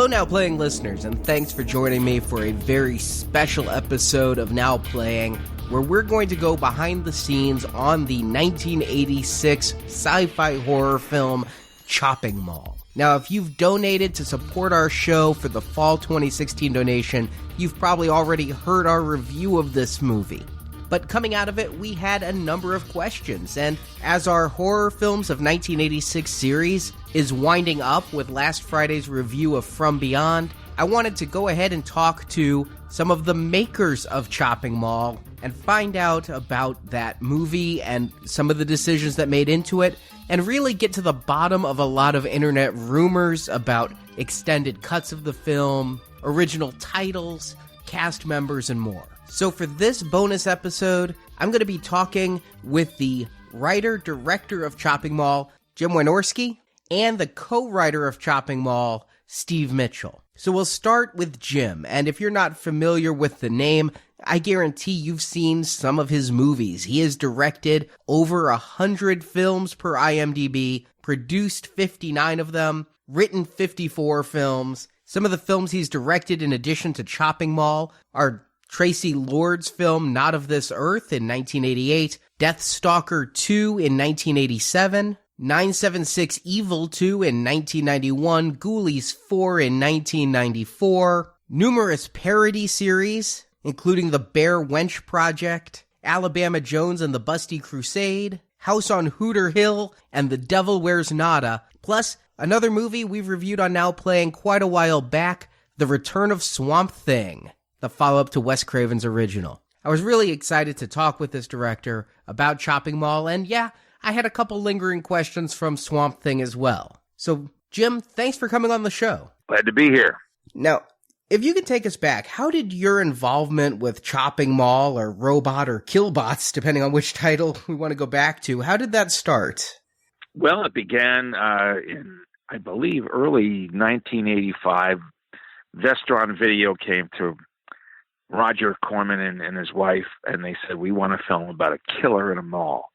Hello, Now Playing listeners, and thanks for joining me for a very special episode of Now Playing, where we're going to go behind the scenes on the 1986 sci-fi horror film Chopping Mall. Now, if you've donated to support our show for the fall 2016 donation, you've probably already heard our review of this movie. But coming out of it, we had a number of questions, and as our Horror Films of 1986 series is winding up with last Friday's review of From Beyond, I wanted to go ahead and talk to some of the makers of Chopping Mall and find out about that movie and some of the decisions that made into it, and really get to the bottom of a lot of internet rumors about extended cuts of the film, original titles, cast members, and more. So for this bonus episode, I'm going to be talking with the writer-director of Chopping Mall, Jim Wynorski, and the co-writer of Chopping Mall, Steve Mitchell. So we'll start with Jim, and if you're not familiar with the name, I guarantee you've seen some of his movies. He has directed over 100 films per IMDb, produced 59 of them, written 54 films. Some of the films he's directed in addition to Chopping Mall are Tracy Lord's film Not of This Earth in 1988, Deathstalker 2 in 1987, 976 Evil 2 in 1991, Ghoulies 4 in 1994, numerous parody series, including The Bear Wench Project, Alabama Jones and the Busty Crusade, House on Hooter Hill, and The Devil Wears Nada, plus another movie we've reviewed on Now Playing quite a while back, The Return of Swamp Thing, the follow-up to Wes Craven's original. I was really excited to talk with this director about Chopping Mall, and yeah, I had a couple lingering questions from Swamp Thing as well. So, Jim, thanks for coming on the show. Glad to be here. Now, if you could take us back, how did your involvement with Chopping Mall, or Robot, or Killbots, depending on which title we want to go back to, how did that start? Well, it began in, I believe, early 1985. Vestron Video came to Roger Corman and his wife, and they said, we want a film about a killer in a mall.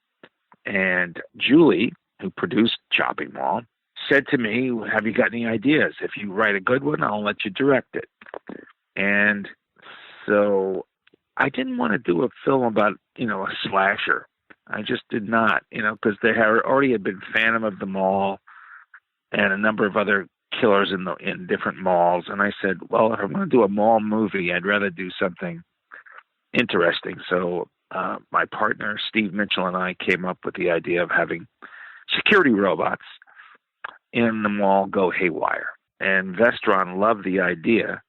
And Julie, who produced Chopping Mall, said to me, have you got any ideas? If you write a good one, I'll let you direct it. And so I didn't want to do a film about, a slasher. I just did not, because they already had been Phantom of the Mall and a number of other killers in different malls. And I said, well, if I'm going to do a mall movie, I'd rather do something interesting. So my partner, Steve Mitchell, and I came up with the idea of having security robots in the mall go haywire. And Vestron loved the idea.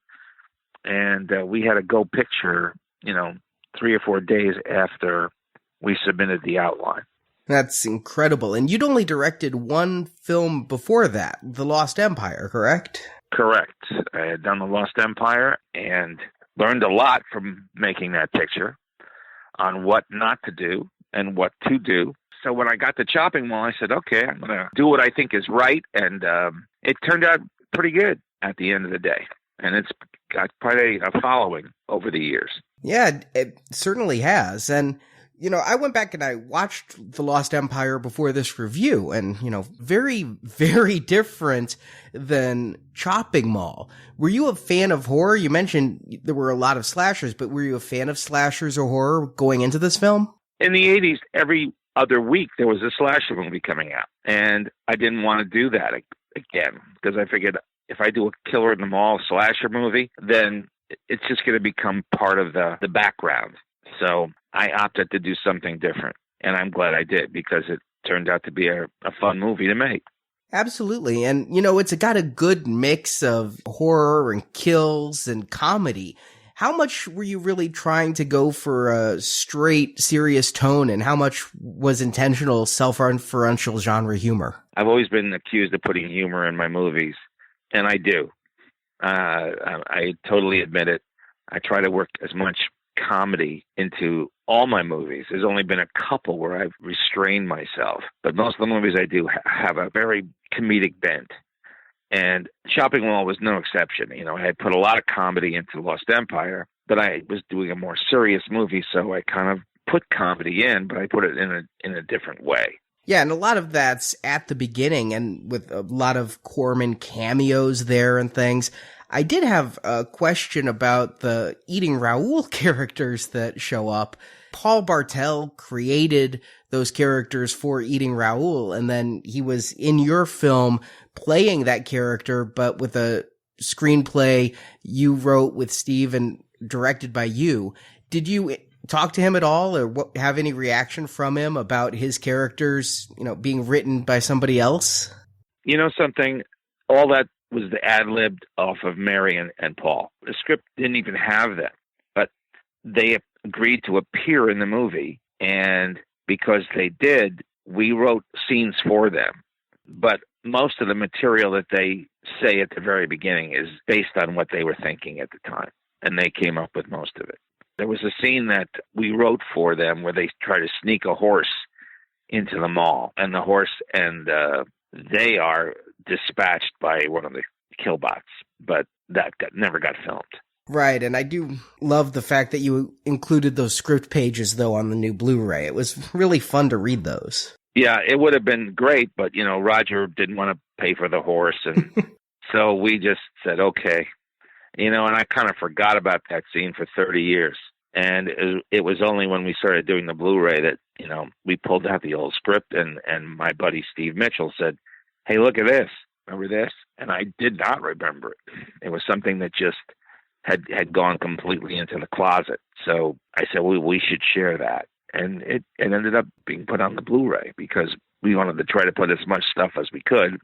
And we had a go picture, 3 or 4 days after we submitted the outline. That's incredible. And you'd only directed one film before that, The Lost Empire, correct? Correct. I had done The Lost Empire and learned a lot from making that picture on what not to do and what to do. So when I got to Chopping Mall, I said, okay, I'm going to do what I think is right. And it turned out pretty good at the end of the day. And it's got quite a following over the years. Yeah, it certainly has. And I went back and I watched The Lost Empire before this review, and, very, very different than Chopping Mall. Were you a fan of horror? You mentioned there were a lot of slashers, but were you a fan of slashers or horror going into this film? In the 80s, every other week there was a slasher movie coming out, and I didn't want to do that again, because I figured if I do a Killer in the Mall slasher movie, then it's just going to become part of the background. So I opted to do something different, and I'm glad I did, because it turned out to be a fun movie to make. Absolutely. And, it's got a good mix of horror and kills and comedy. How much were you really trying to go for a straight, serious tone, and how much was intentional, self-referential genre humor? I've always been accused of putting humor in my movies, and I do. I totally admit it. I try to work as much comedy into all my movies. There's only been a couple where I've restrained myself, but most of the movies I do have a very comedic bent. And Chopping Mall was no exception. I had put a lot of comedy into Lost Empire, but I was doing a more serious movie, so I kind of put comedy in, but I put it in a different way. Yeah, and a lot of that's at the beginning and with a lot of Corman cameos there and things. I did have a question about the Eating Raoul characters that show up. Paul Bartel created those characters for Eating Raoul, and then he was in your film playing that character, but with a screenplay you wrote with Steve and directed by you. Did you talk to him at all, or have any reaction from him about his characters, being written by somebody else? You know something? All that was the ad-libbed off of Mary and Paul. The script didn't even have them, but they agreed to appear in the movie, and because they did, we wrote scenes for them. But most of the material that they say at the very beginning is based on what they were thinking at the time, and they came up with most of it. There was a scene that we wrote for them where they try to sneak a horse into the mall, and the horse and they are dispatched by one of the killbots, but that never got filmed. Right, and I do love the fact that you included those script pages, though, on the new Blu-ray. It was really fun to read those. Yeah, it would have been great, but, Roger didn't want to pay for the horse, and so we just said, okay. And I kind of forgot about that scene for 30 years. And it was only when we started doing the Blu-ray that, we pulled out the old script, and my buddy Steve Mitchell said, hey, look at this. Remember this? And I did not remember it. It was something that just had gone completely into the closet. So I said, well, we should share that. And it ended up being put on the Blu-ray because we wanted to try to put as much stuff as we could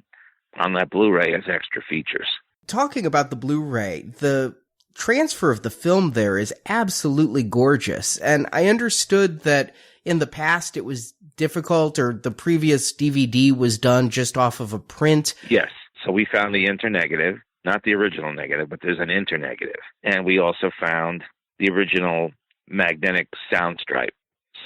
on that Blu-ray as extra features. Talking about the Blu-ray, the transfer of the film there is absolutely gorgeous. And I understood that in the past it was difficult, or the previous DVD was done just off of a print. Yes. So we found the internegative, not the original negative, but there's an internegative. And we also found the original magnetic sound stripe.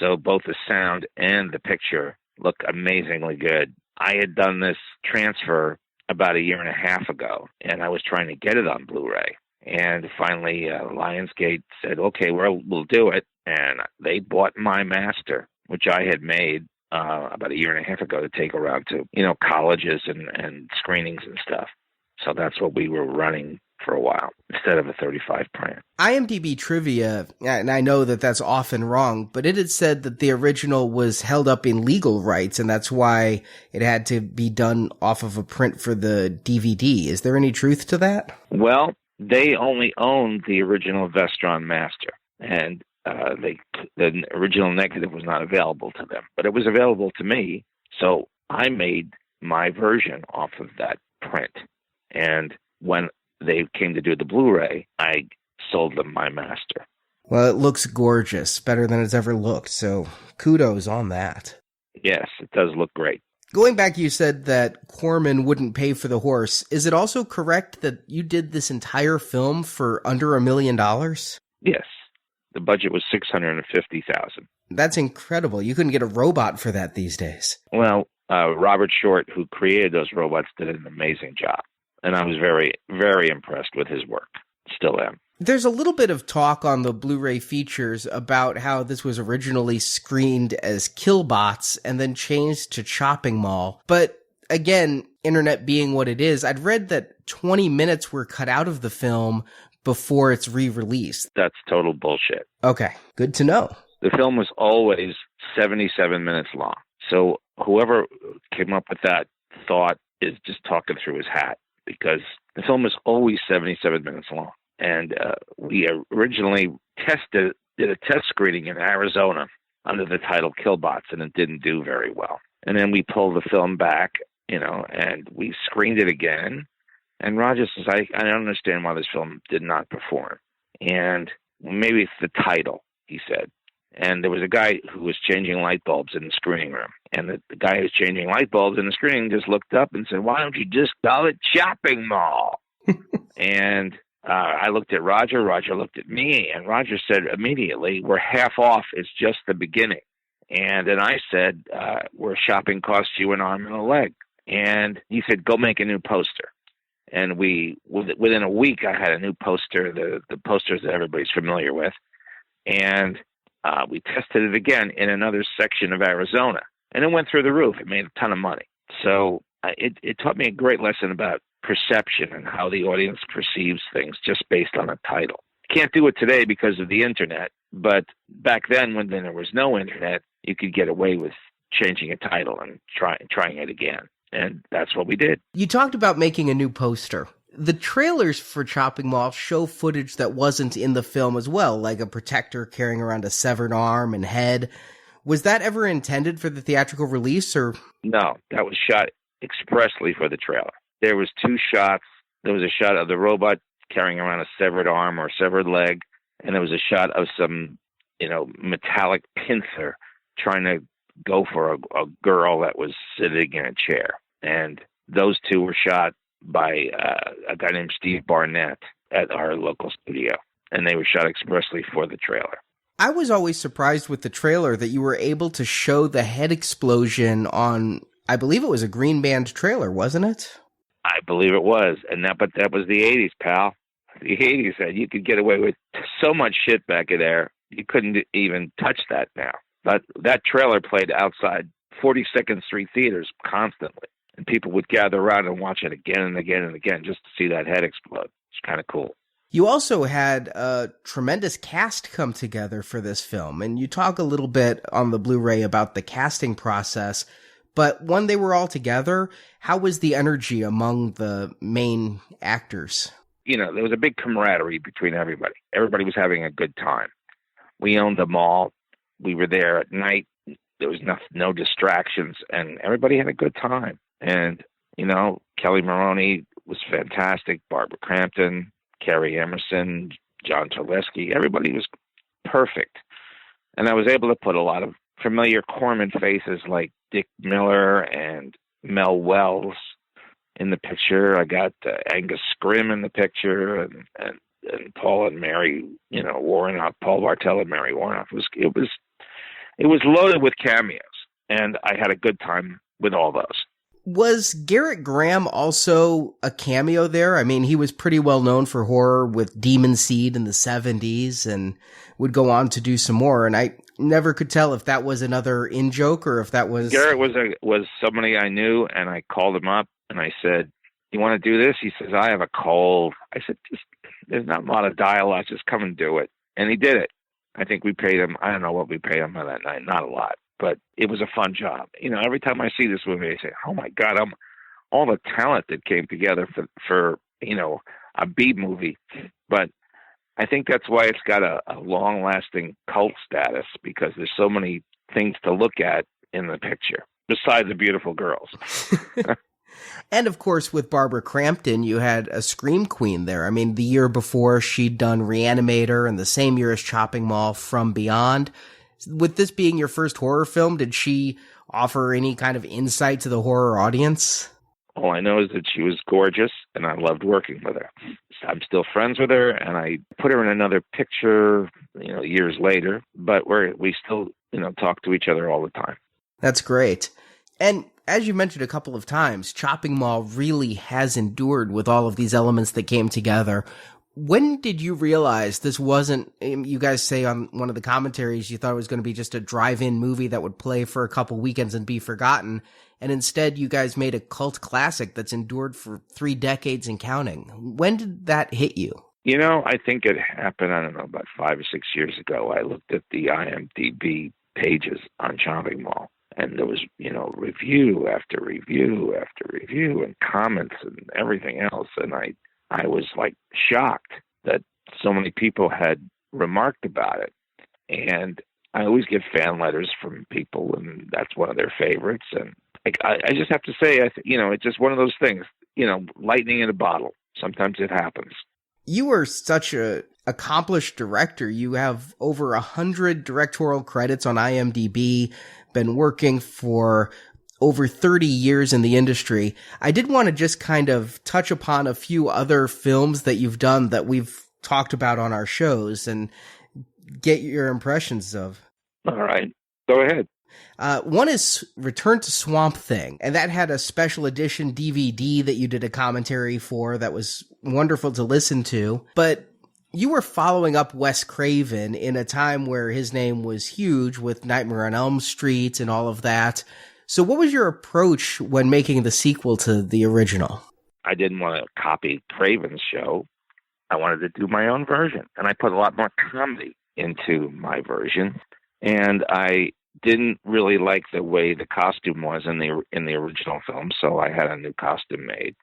So both the sound and the picture look amazingly good. I had done this transfer about a year and a half ago, and I was trying to get it on Blu-ray. And finally, Lionsgate said, okay, we'll do it. And they bought my master, which I had made about a year and a half ago to take around to, colleges and screenings and stuff. So that's what we were running for a while instead of a 35 print. IMDb trivia, and I know that that's often wrong, but it had said that the original was held up in legal rights, and that's why it had to be done off of a print for the DVD. Is there any truth to that? Well, they only owned the original Vestron master, and the original negative was not available to them, but it was available to me. So I made my version off of that print. And when they came to do the Blu-ray, I sold them my master. Well, it looks gorgeous, better than it's ever looked. So kudos on that. Yes, it does look great. Going back, you said that Corman wouldn't pay for the horse. Is it also correct that you did this entire film for under $1 million? Yes. The budget was $650,000. That's incredible. You couldn't get a robot for that these days. Well, Robert Short, who created those robots, did an amazing job. And I was very, very impressed with his work. Still am. There's a little bit of talk on the Blu-ray features about how this was originally screened as Killbots and then changed to Chopping Mall. But again, internet being what it is, I'd read that 20 minutes were cut out of the film before it's re-released. That's total bullshit. Okay, good to know. The film was always 77 minutes long. So whoever came up with that thought is just talking through his hat, because the film is always 77 minutes long. And we originally did a test screening in Arizona under the title Killbots, and it didn't do very well. And then we pulled the film back, and we screened it again. And Roger says, I don't understand why this film did not perform. And maybe it's the title, he said. And there was a guy who was changing light bulbs in the screening room. And the guy who's changing light bulbs in the screening just looked up and said, why don't you just call it Chopping Mall? And I looked at Roger. Roger looked at me. And Roger said immediately, we're half off. It's just the beginning. And then I said, where shopping costs you an arm and a leg. And he said, go make a new poster. And within a week, I had a new poster, the posters that everybody's familiar with. And we tested it again in another section of Arizona. And it went through the roof. It made a ton of money. So it taught me a great lesson about perception and how the audience perceives things just based on a title. Can't do it today because of the internet, but back then when there was no internet, you could get away with changing a title and trying it again. And that's what we did. You talked about making a new poster. The trailers for Chopping Mall show footage that wasn't in the film as well, like a protector carrying around a severed arm and head. Was that ever intended for the theatrical release, or? No, that was shot expressly for the trailer. There was 2 shots. There was a shot of the robot carrying around a severed arm or severed leg, and there was a shot of some, metallic pincer trying to go for a girl that was sitting in a chair. And those 2 were shot by a guy named Steve Barnett at our local studio, and they were shot expressly for the trailer. I was always surprised with the trailer that you were able to show the head explosion on, I believe it was a Green Band trailer, wasn't it? I believe it was. But that was the 80s, pal. The 80s, you could get away with so much shit back in there. You couldn't even touch that now. But that trailer played outside 42nd Street theaters constantly. And people would gather around and watch it again and again and again just to see that head explode. It's kind of cool. You also had a tremendous cast come together for this film. And you talk a little bit on the Blu-ray about the casting process. But when they were all together, how was the energy among the main actors? There was a big camaraderie between everybody. Everybody was having a good time. We owned the mall. We were there at night. There was no distractions, and everybody had a good time. And, Kelly Maroney was fantastic. Barbara Crampton, Carrie Emerson, John Terleski. Everybody was perfect. And I was able to put a lot of familiar Corman faces like Dick Miller and Mel Wells in the picture. I got Angus Scrimm in the picture, and Paul and Mary, Warnoff, Paul Bartel and Mary Warnoff. It was loaded with cameos, and I had a good time with all those. Was Garrett Graham also a cameo there? I mean, he was pretty well known for horror with Demon Seed in the 70s and would go on to do some more. And I never could tell if that was another in-joke or if that was... Garrett was somebody I knew, and I called him up and I said, "You want to do this?" He says, "I have a cold." I said, "There's not a lot of dialogue. Just come and do it." And he did it. I think we paid him, I don't know what we paid him that night, not a lot. But it was a fun job. Every time I see this movie, I say, "Oh my God, all the talent that came together for a B movie." But I think that's why it's got a long-lasting cult status, because there's so many things to look at in the picture besides the beautiful girls. And of course, with Barbara Crampton, you had a scream queen there. I mean, the year before she'd done Reanimator, and the same year as Chopping Mall, From Beyond. With this being your first horror film, did she offer any kind of insight to the horror audience? All I know is that she was gorgeous, and I loved working with her. I'm still friends with her, and I put her in another picture, years later. But we still, talk to each other all the time. That's great. And as you mentioned a couple of times, Chopping Mall really has endured with all of these elements that came together. When did you realize this wasn't, you guys say on one of the commentaries, you thought it was going to be just a drive-in movie that would play for a couple weekends and be forgotten, and instead you guys made a cult classic that's endured for 3 decades and counting. When did that hit you? I think it happened, about 5 or 6 years ago. I looked at the IMDb pages on Chopping Mall, and there was, review after review after review and comments and everything else, and I was shocked that so many people had remarked about it. And I always get fan letters from people, and that's one of their favorites. And I just have to say, it's just one of those things, lightning in a bottle. Sometimes it happens. You are such a accomplished director. You have over 100 directorial credits on IMDb, been working for over 30 years in the industry. I did want to just kind of touch upon a few other films that you've done that we've talked about on our shows and get your impressions of. All right. Go ahead. One is Return to Swamp Thing, and that had a special edition DVD that you did a commentary for that was wonderful to listen to. But you were following up Wes Craven in a time where his name was huge with Nightmare on Elm Street and all of that. So what was your approach when making the sequel to the original? I didn't want to copy Craven's show. I wanted to do my own version. And I put a lot more comedy into my version. And I didn't really like the way the costume was in the original film, so I had a new costume made.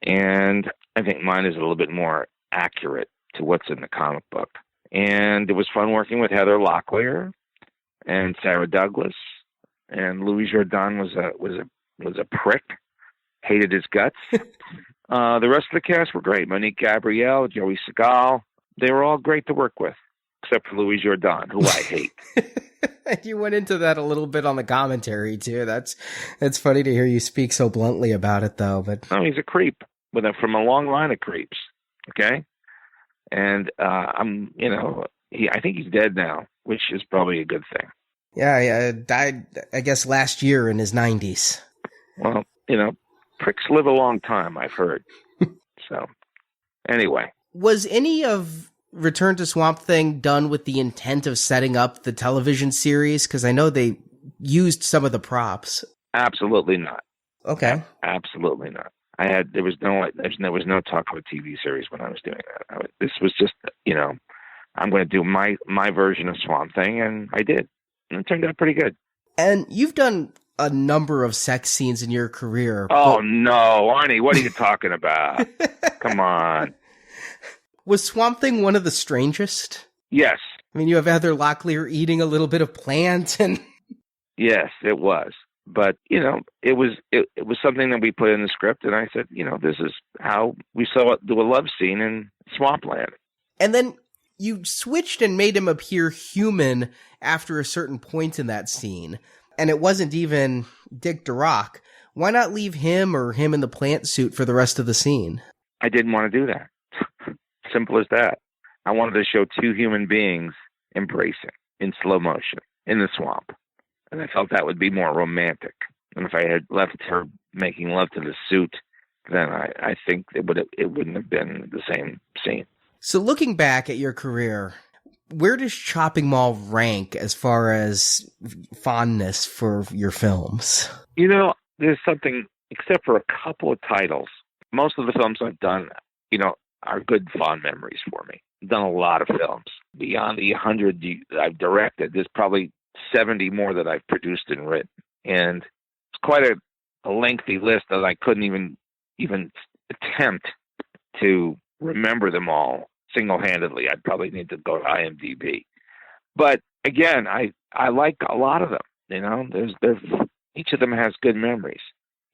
And I think mine is a little bit more accurate to what's in the comic book. And it was fun working with Heather Locklear and Sarah Douglas. And Louis Jourdan was a prick, hated his guts. The rest of the cast were great. Monique Gabrielle, Joey Segal, they were all great to work with, except for Louis Jourdan, who I hate. You went into that a little bit on the commentary too. That's funny to hear you speak so bluntly about it, though. But no, he's a creep from a long line of creeps. Okay, and I think he's dead now, which is probably a good thing. Yeah, died, I guess, last year in his 90s. Well, pricks live a long time, I've heard. So, anyway. Was any of Return to Swamp Thing done with the intent of setting up the television series? Because I know they used some of the props. Absolutely not. Okay. Absolutely not. There was no talk of a TV series when I was doing that. This was just, I'm going to do my version of Swamp Thing, and I did. And it turned out pretty good. And you've done a number of sex scenes in your career. Oh, no, Arnie, what are you talking about? Come on. Was Swamp Thing one of the strangest? Yes. I mean, you have Heather Locklear eating a little bit of plant and... Yes, it was. But, it was something that we put in the script, and I said, this is how we saw it, do a love scene in Swampland. And then you switched and made him appear human after a certain point in that scene. And it wasn't even Dick Durock. Why not leave him or him in the plant suit for the rest of the scene? I didn't want to do that. Simple as that. I wanted to show two human beings embracing in slow motion in the swamp. And I felt that would be more romantic. And if I had left her making love to the suit, then I think it wouldn't have been the same scene. So looking back at your career, where does Chopping Mall rank as far as fondness for your films? There's something, except for a couple of titles, most of the films I've done, are good fond memories for me. I've done a lot of films. Beyond the 100 I've directed, there's probably 70 more that I've produced and written. And it's quite a lengthy list that I couldn't even attempt to remember them all single-handedly. I'd probably need to go to IMDb. But again, I like a lot of them. There's each of them has good memories.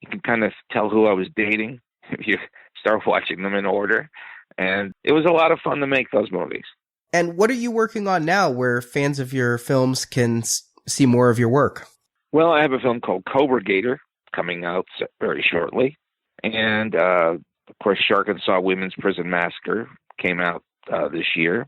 You can kind of tell who I was dating if you start watching them in order. And it was a lot of fun to make those movies. And what are you working on now where fans of your films can see more of your work? Well, I have a film called Cobra Gator coming out very shortly. And, of course, Arkansas Women's Prison Massacre came out this year.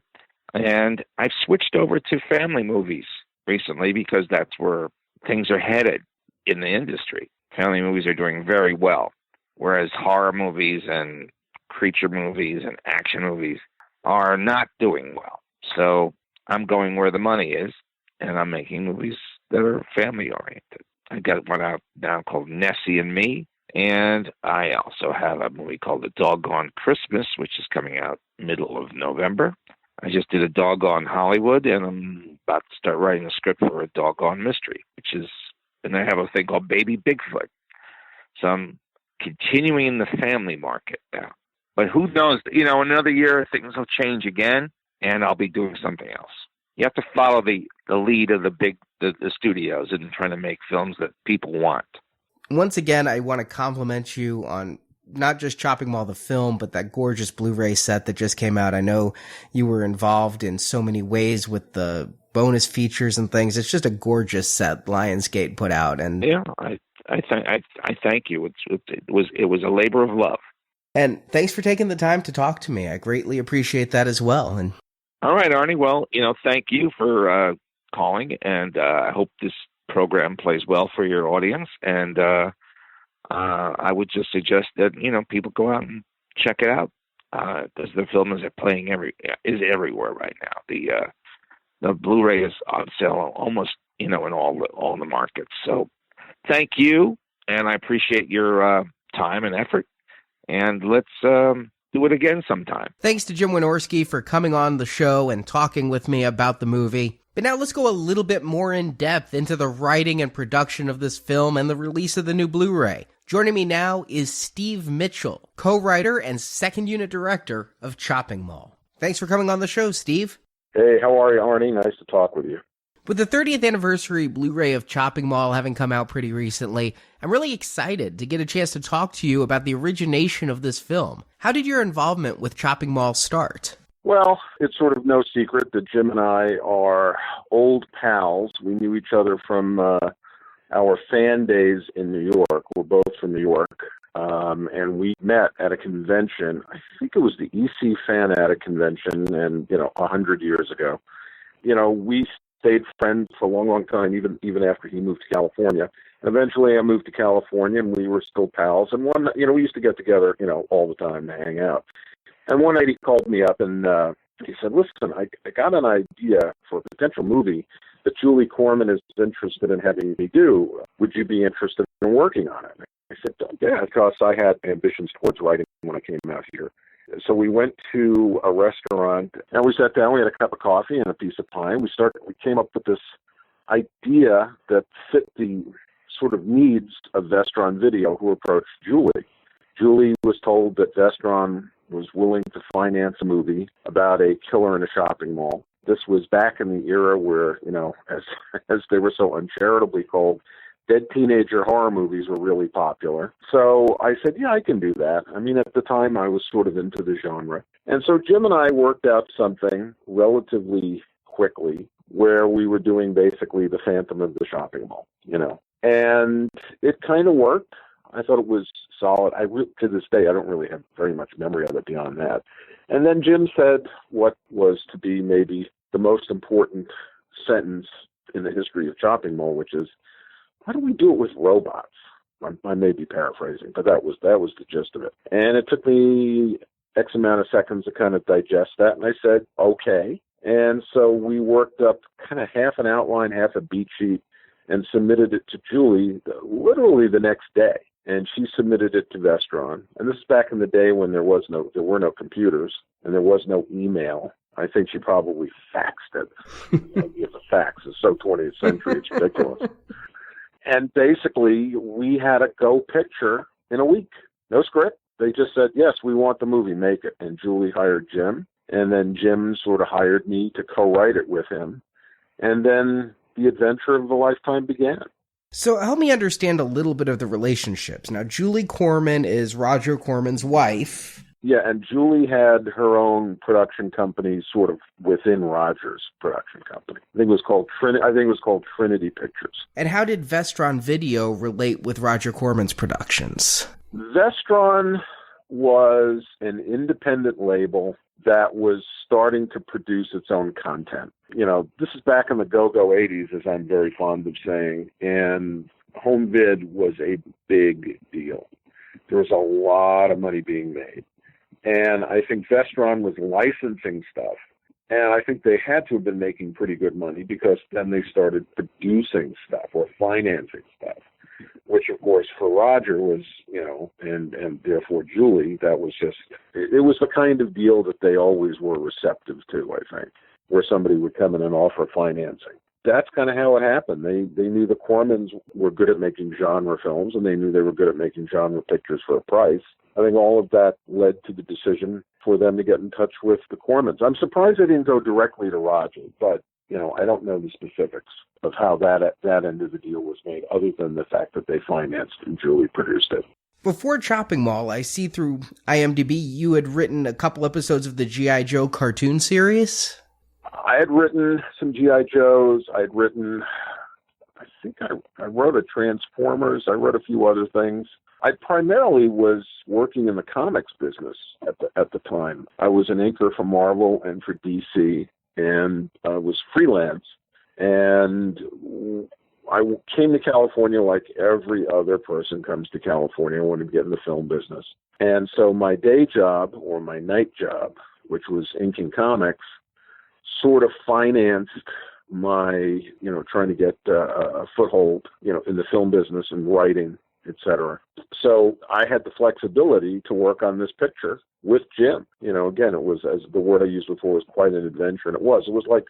And I've switched over to family movies recently because that's where things are headed in the industry. Family movies are doing very well, whereas horror movies and creature movies and action movies are not doing well. So I'm going where the money is, and I'm making movies that are family-oriented. I got one out now called Nessie and Me, and I also have a movie called The Doggone Christmas, which is coming out middle of November. I just did a Doggone Hollywood, and I'm about to start writing a script for a Doggone Mystery, and I have a thing called Baby Bigfoot. So I'm continuing in the family market now. But who knows, another year things will change again, and I'll be doing something else. You have to follow the lead of the studios in trying to make films that people want. Once again, I want to compliment you on not just Chopping Mall the film, but that gorgeous Blu-ray set that just came out. I know you were involved in so many ways with the bonus features and things. It's just a gorgeous set Lionsgate put out. And yeah, I thank you. It was a labor of love. And thanks for taking the time to talk to me. I greatly appreciate that as well. And all right, Arnie. Well, thank you for calling, and I hope this program plays well for your audience. And I would just suggest that people go out and check it out. because the film is everywhere right now. The Blu-ray is on sale almost, in all the markets. So thank you, and I appreciate your time and effort, and let's do it again sometime. Thanks to Jim Wynorski for coming on the show and talking with me about the movie. But now let's go a little bit more in depth into the writing and production of this film and the release of the new Blu-ray. Joining me now is Steve Mitchell, co-writer and second unit director of Chopping Mall. Thanks for coming on the show, Steve. Hey, how are you, Arnie? Nice to talk with you. With the 30th anniversary Blu-ray of Chopping Mall having come out pretty recently, I'm really excited to get a chance to talk to you about the origination of this film. How did your involvement with Chopping Mall start? Well, it's sort of no secret that Jim and I are old pals. We knew each other from our fan days in New York. We're both from New York. And we met at a convention. I think it was the EC Fan Addict Convention, and 100 years ago. We stayed friends for a long, long time, even after he moved to California. And eventually I moved to California, and we were still pals. And we used to get together, all the time to hang out. And one night he called me up, and he said, "Listen, I got an idea for a potential movie that Julie Corman is interested in having me do. Would you be interested in working on it?" I said, "Yeah," because I had ambitions towards writing when I came out here. So we went to a restaurant, and we sat down. We had a cup of coffee and a piece of pie. We came up with this idea that fit the sort of needs of Vestron Video, who approached Julie. Julie was told that Vestron was willing to finance a movie about a killer in a shopping mall. This was back in the era where, as they were so uncharitably called, dead teenager horror movies were really popular. So I said, yeah, I can do that. I mean, at the time, I was sort of into the genre. And so Jim and I worked out something relatively quickly where we were doing basically the Phantom of the Shopping Mall, And it kind of worked. I thought it was solid. To this day, I don't really have very much memory of it beyond that. And then Jim said what was to be maybe the most important sentence in the history of Chopping Mall, which is, why don't we do it with robots? I may be paraphrasing, but that was the gist of it. And it took me X amount of seconds to kind of digest that, and I said, okay. And so we worked up kind of half an outline, half a beat sheet, and submitted it to Julie literally the next day. And she submitted it to Vestron. And this is back in the day when there were no computers and there was no email. I think she probably faxed it. The fax is so 20th century, it's ridiculous. And basically, we had a go picture in a week. No script. They just said, yes, we want the movie, make it. And Julie hired Jim. And then Jim sort of hired me to co-write it with him. And then the adventure of a lifetime began. So help me understand a little bit of the relationships. Now, Julie Corman is Roger Corman's wife. Yeah, and Julie had her own production company sort of within Roger's production company. I think it was called Trinity Pictures. And how did Vestron Video relate with Roger Corman's productions? Vestron was an independent label that was starting to produce its own content. This is back in the go-go 80s, as I'm very fond of saying, and home vid was a big deal. There was a lot of money being made. And I think Vestron was licensing stuff. And I think they had to have been making pretty good money because then they started producing stuff or financing stuff, which, of course, for Roger was, and therefore Julie, that was just, it was the kind of deal that they always were receptive to, I think, where somebody would come in and offer financing. That's kind of how it happened. They knew the Cormans were good at making genre films, and they knew they were good at making genre pictures for a price. I think all of that led to the decision for them to get in touch with the Cormans. I'm surprised they didn't go directly to Roger, but, I don't know the specifics of how that end of the deal was made, other than the fact that they financed and Julie produced it. Before Chopping Mall, I see through IMDb you had written a couple episodes of the G.I. Joe cartoon series. I had written some G.I. Joes. I think I wrote a Transformers. I wrote a few other things. I primarily was working in the comics business at the time. I was an inker for Marvel and for DC, and was freelance. And came to California like every other person comes to California. I wanted to get in the film business. And so my day job, or my night job, which was inking comics, sort of financed my, trying to get a foothold, in the film business and writing, etc. So I had the flexibility to work on this picture with Jim. Again, it was, as the word I used before, was quite an adventure, and it was like,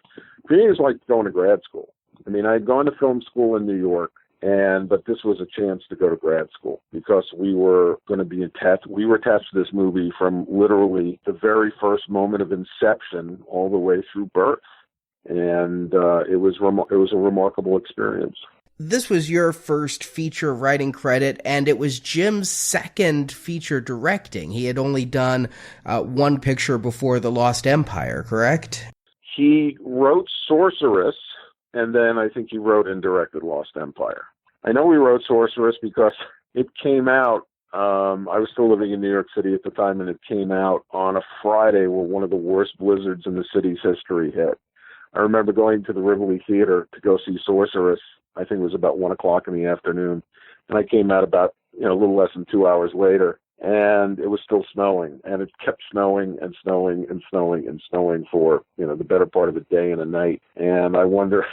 for me, it was like going to grad school. I mean, I had gone to film school in New York, but this was a chance to go to grad school because we were going to be attached. We were attached to this movie from literally the very first moment of inception all the way through birth, and it was a remarkable experience. This was your first feature writing credit, and it was Jim's second feature directing. He had only done one picture before The Lost Empire, correct? He wrote Sorceress, and then I think he wrote and directed Lost Empire. I know he wrote Sorceress because it came out, I was still living in New York City at the time, and it came out on a Friday where one of the worst blizzards in the city's history hit. I remember going to the Rivoli Theater to go see Sorceress. I think it was about 1 o'clock in the afternoon. And I came out about, a little less than 2 hours later, and it was still snowing. And it kept snowing and snowing and snowing and snowing for, the better part of a day and a night. And I wonder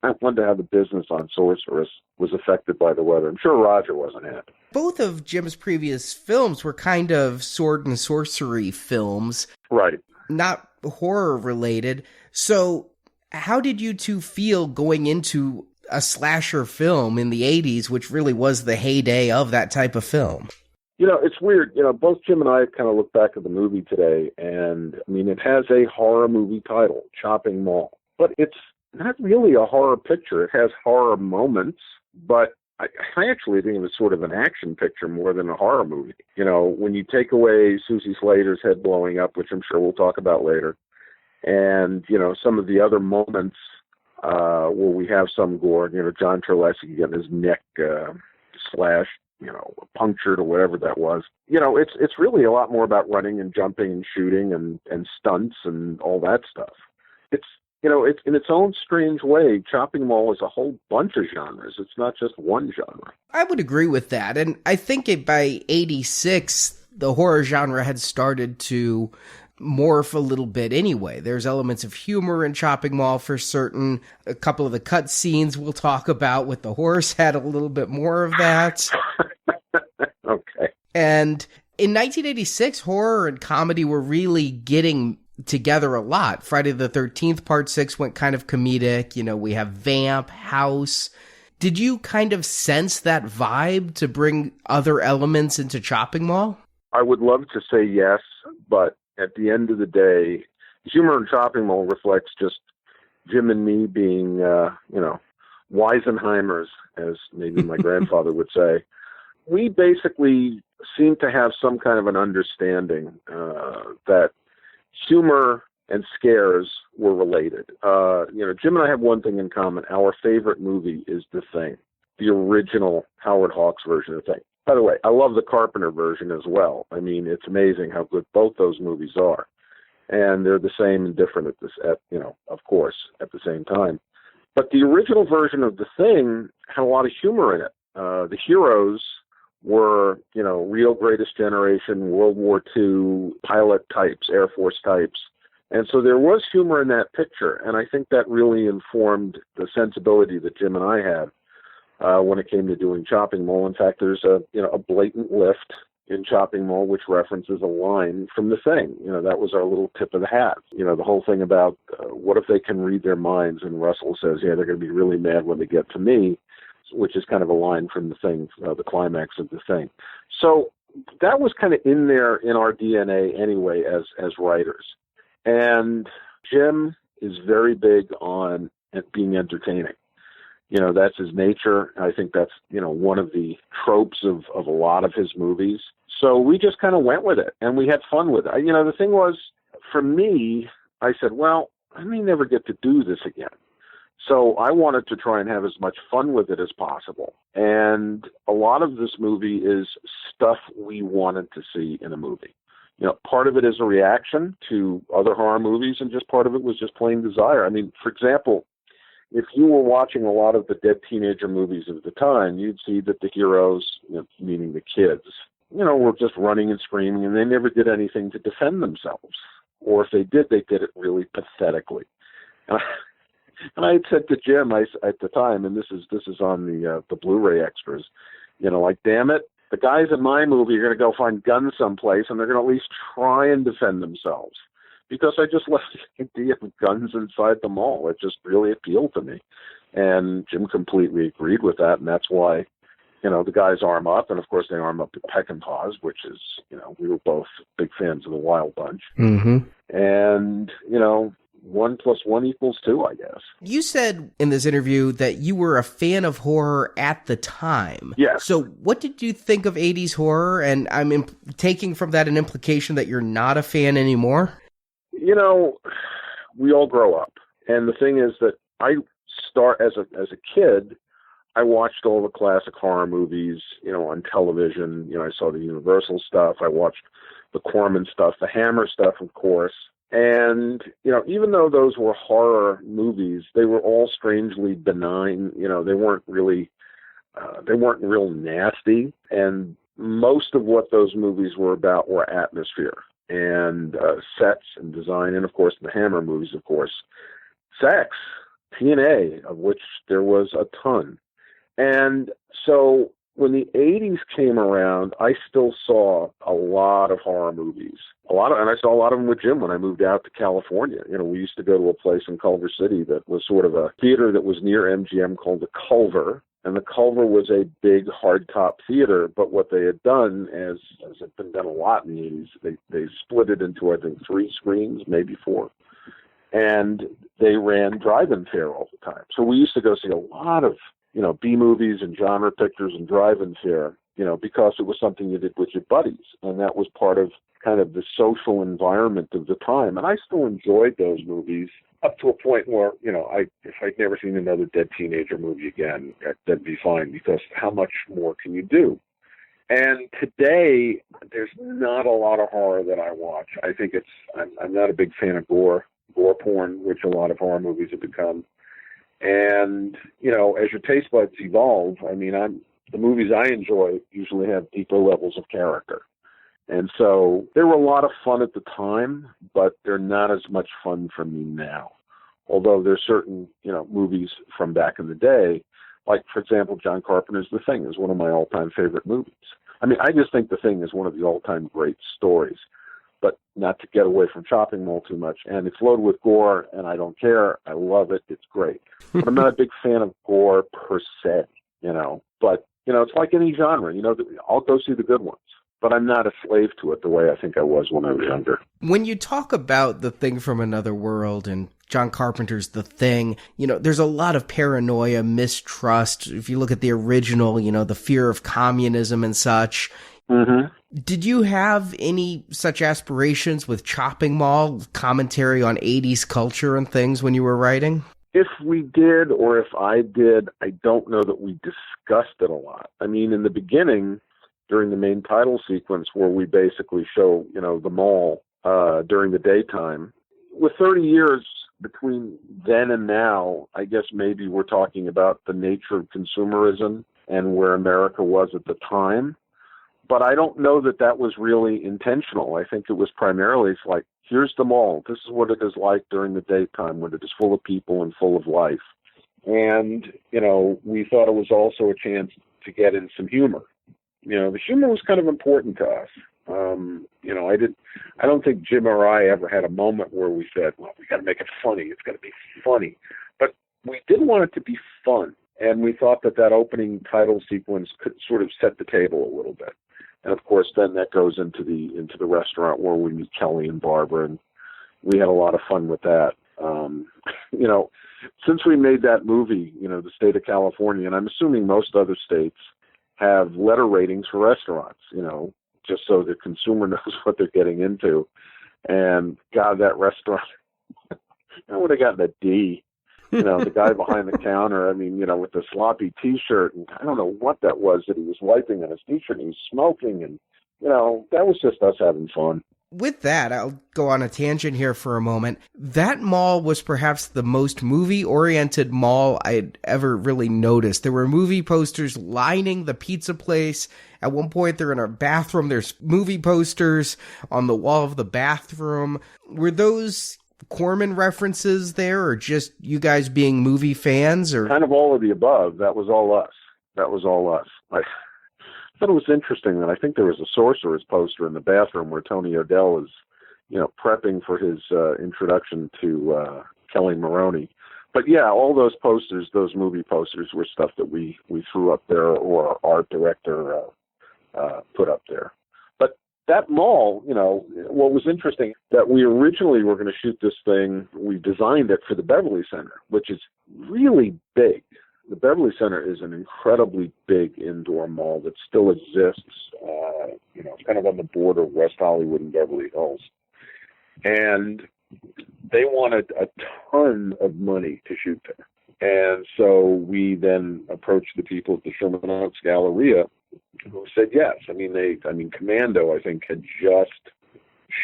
how the business on Sorceress was affected by the weather. I'm sure Roger wasn't happy. Both of Jim's previous films were kind of sword and sorcery films. Right. Not horror related. So how did you two feel going into a slasher film in the 80s, which really was the heyday of that type of film? It's weird. Both Jim and I kind of look back at the movie today, and I mean, it has a horror movie title, Chopping Mall, but it's not really a horror picture. It has horror moments, but I actually think it was sort of an action picture more than a horror movie. When you take away Susie Slater's head blowing up, which I'm sure we'll talk about later, and, some of the other moments where we have some gore, John Terlessi getting his neck slashed, punctured or whatever that was. It's really a lot more about running and jumping and shooting and stunts and all that stuff. It's in its own strange way, Chopping Mall is a whole bunch of genres. It's not just one genre. I would agree with that. And I think by 86, the horror genre had started to morph a little bit anyway. There's elements of humor in Chopping Mall for certain. A couple of the cut scenes we'll talk about with the horse had a little bit more of that. Okay. And in 1986, horror and comedy were really getting together a lot. Friday the 13th Part 6 went kind of comedic. We have Vamp, House. Did you kind of sense that vibe to bring other elements into Chopping Mall? I would love to say yes, but at the end of the day, humor in Chopping Mall reflects just Jim and me being, Weisenheimers, as maybe my grandfather would say. We basically seem to have some kind of an understanding that humor and scares were related. Jim and I have one thing in common. Our favorite movie is The Thing, the original Howard Hawks version of The Thing. By the way, I love the Carpenter version as well. I mean, it's amazing how good both those movies are. And they're the same and different of course, at the same time. But the original version of The Thing had a lot of humor in it. The heroes were, real Greatest Generation, World War II pilot types, Air Force types. And so there was humor in that picture. And I think that really informed the sensibility that Jim and I had when it came to doing Chopping Mall. In fact, there's a blatant lift in Chopping Mall which references a line from The Thing. That was our little tip of the hat. The whole thing about what if they can read their minds, and Russell says, yeah, they're going to be really mad when they get to me, which is kind of a line from The Thing, the climax of The Thing. So that was kind of in there in our DNA anyway as writers. And Jim is very big on being entertaining. That's his nature. I think that's, one of the tropes of a lot of his movies. So we just kind of went with it, and we had fun with it. The thing was, for me, I said, well, I may never get to do this again. So I wanted to try and have as much fun with it as possible. And a lot of this movie is stuff we wanted to see in a movie. Part of it is a reaction to other horror movies, and just part of it was just plain desire. I mean, for example, if you were watching a lot of the dead teenager movies of the time, you'd see that the heroes, meaning the kids, were just running and screaming, and they never did anything to defend themselves. Or if they did it really pathetically. And I had said to Jim at the time, and this is on the Blu-ray extras, like, damn it, the guys in my movie are going to go find guns someplace, and they're going to at least try and defend themselves. Because I just left the idea of guns inside the mall. It just really appealed to me. And Jim completely agreed with that, and that's why, the guys arm up, and of course they arm up at Peck and Paws, which is, we were both big fans of the Wild Bunch. Mm-hmm. And, 1 + 1 = 2, I guess. You said in this interview that you were a fan of horror at the time. Yes. So what did you think of 80s horror? And I'm taking from that an implication that you're not a fan anymore? We all grow up. And the thing is that I start as a kid, I watched all the classic horror movies, on television. I saw the Universal stuff. I watched the Corman stuff, the Hammer stuff, of course. And, even though those were horror movies, they were all strangely benign. They weren't real nasty. And most of what those movies were about were atmosphere and sets and design. And, of course, the Hammer movies, of course, sex, TNA, of which there was a ton. And so when the 80s came around, I still saw a lot of horror movies. And I saw a lot of them with Jim when I moved out to California. We used to go to a place in Culver City that was sort of a theater that was near MGM called the Culver. And the Culver was a big hardtop theater, but what they had done, as had been done a lot in the 80s, they split it into, I think, 3 screens, maybe 4. And they ran drive-in fare all the time. So we used to go see a lot of B movies and genre pictures and drive-in fare, because it was something you did with your buddies. And that was part of kind of the social environment of the time. And I still enjoyed those movies up to a point where, if I'd never seen another dead teenager movie again, that'd be fine, because how much more can you do? And today, there's not a lot of horror that I watch. I think I'm not a big fan of gore porn, which a lot of horror movies have become. And, as your taste buds evolve, the movies I enjoy usually have deeper levels of character. And so they were a lot of fun at the time, but they're not as much fun for me now. Although there's certain, movies from back in the day, like, for example, John Carpenter's The Thing is one of my all-time favorite movies. I just think The Thing is one of the all-time great stories. But not to get away from Chopping Mall too much. And it's loaded with gore, and I don't care. I love it. It's great. But I'm not a big fan of gore per se, But, it's like any genre. I'll go see the good ones. But I'm not a slave to it the way I think I was when I was younger. When you talk about The Thing from Another World and John Carpenter's The Thing, there's a lot of paranoia, mistrust. If you look at the original, the fear of communism and such. Mm-hmm. Did you have any such aspirations with Chopping Mall, commentary on 80s culture and things when you were writing? If we did, or if I did, I don't know that we discussed it a lot. In the beginning, during the main title sequence where we basically show, the mall during the daytime, with 30 years between then and now, I guess maybe we're talking about the nature of consumerism and where America was at the time. But I don't know that was really intentional. I think it was primarily, it's like, here's the mall. This is what it is like during the daytime when it is full of people and full of life. And, we thought it was also a chance to get in some humor. The humor was kind of important to us. I don't think Jim or I ever had a moment where we said, well, we got to make it funny. It's got to be funny. But we did want it to be fun. And we thought that opening title sequence could sort of set the table a little bit. And of course, then that goes into the restaurant where we meet Kelly and Barbara, and we had a lot of fun with that. Since we made that movie, the state of California, and I'm assuming most other states have letter ratings for restaurants, just so the consumer knows what they're getting into. And God, that restaurant, I would have gotten a D. The guy behind the counter, with the sloppy T-shirt, and I don't know what that was that he was wiping on his T-shirt, and he was smoking, and, that was just us having fun. With that, I'll go on a tangent here for a moment. That mall was perhaps the most movie-oriented mall I'd ever really noticed. There were movie posters lining the pizza place. At one point, they're in a bathroom. There's movie posters on the wall of the bathroom. Were those Corman references there, or just you guys being movie fans? Or kind of all of the above. That was all us. I thought it was interesting that I think there was a Sorcerer's poster in the bathroom where Tony O'Dell is, prepping for his introduction to Kelly Maroney. But yeah, all those posters, those movie posters, were stuff that we threw up there, or our art director put up there. But that mall, what was interesting, that we originally were going to shoot this thing, we designed it for the Beverly Center, which is really big. The Beverly Center is an incredibly big indoor mall that still exists, kind of on the border of West Hollywood and Beverly Hills. And they wanted a ton of money to shoot there. And so we then approached the people at the Sherman Oaks Galleria, who said yes. Commando, I think, had just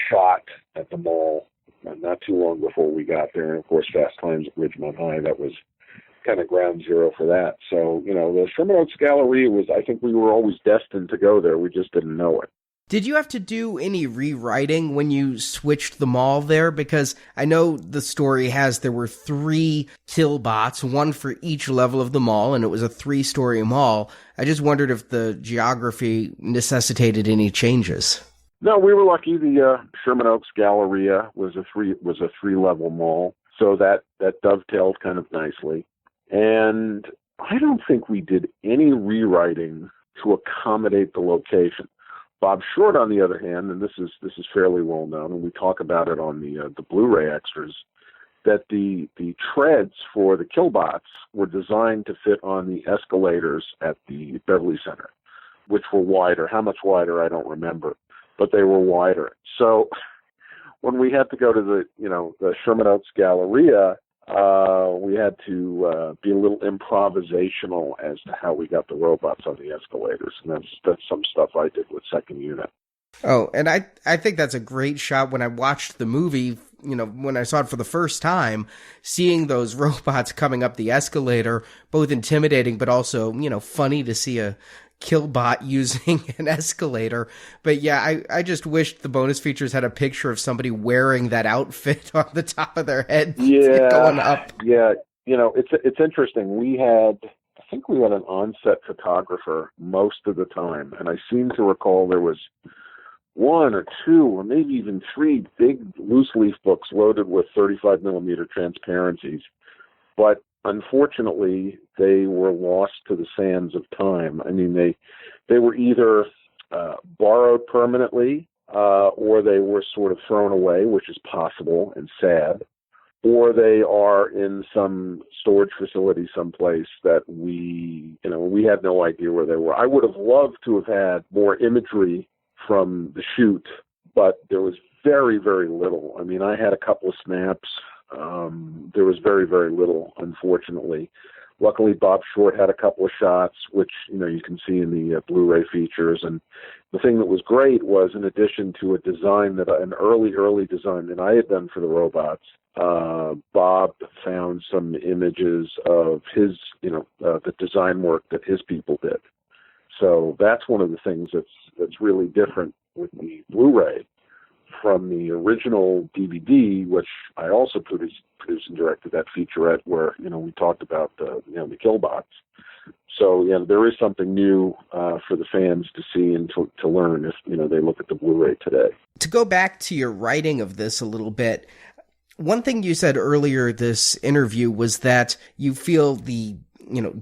shot at the mall not too long before we got there. And of course, Fast Times at Ridgemont High, that was kind of ground zero for that. So, the Sherman Oaks Galleria I think we were always destined to go there. We just didn't know it. Did you have to do any rewriting when you switched the mall there? Because I know the story has there were 3 killbots, one for each level of the mall, and it was a 3-story mall. I just wondered if the geography necessitated any changes. No, we were lucky. The Sherman Oaks Galleria was a 3-level mall, so that dovetailed kind of nicely. And I don't think we did any rewriting to accommodate the location. Bob Short, on the other hand, and this is fairly well known, and we talk about it on the Blu-ray extras, that the treads for the killbots were designed to fit on the escalators at the Beverly Center, which were wider. How much wider, I don't remember, but they were wider. So when we had to go to the Sherman Oaks Galleria, we had to be a little improvisational as to how we got the robots on the escalators, and that's some stuff I did with second unit. Oh, and I think that's a great shot. When I watched the movie, when I saw it for the first time, seeing those robots coming up the escalator, both intimidating but also, funny to see a killbot using an escalator. But yeah, I just wished the bonus features had a picture of somebody wearing that outfit on the top of their head going up. Yeah, it's interesting. I think we had an on-set photographer most of the time, and I seem to recall there was 1 or 2 or maybe even 3 big loose leaf books loaded with 35 millimeter transparencies. But unfortunately, they were lost to the sands of time. They were either borrowed permanently, or they were sort of thrown away, which is possible and sad, or they are in some storage facility someplace that we had no idea where they were. I would have loved to have had more imagery from the shoot, but there was very, very little. I had a couple of snaps. There was very, very little, unfortunately. Luckily, Bob Short had a couple of shots, which, you can see in the Blu-ray features. And the thing that was great was, in addition to an early design that I had done for the robots, Bob found some images of his, the design work that his people did. So that's one of the things that's really different with the Blu-ray from the original DVD, which I also produced and directed that featurette where, we talked about the killbots. So, there is something new for the fans to see and to learn if, they look at the Blu-ray today. To go back to your writing of this a little bit, one thing you said earlier this interview was that you feel the,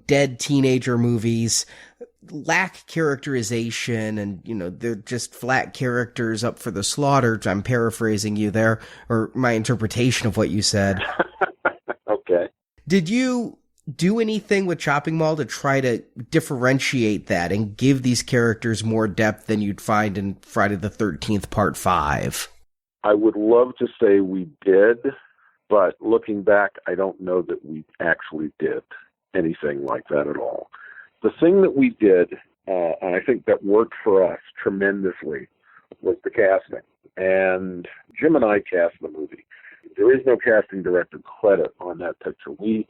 dead teenager movies lack characterization and, they're just flat characters up for the slaughter. I'm paraphrasing you there, or my interpretation of what you said. Okay. Did you do anything with Chopping Mall to try to differentiate that and give these characters more depth than you'd find in Friday the 13th Part 5? I would love to say we did, but looking back, I don't know that we actually did anything like that at all. The thing that we did, and I think that worked for us tremendously, was the casting. And Jim and I cast the movie. There is no casting director credit on that picture. We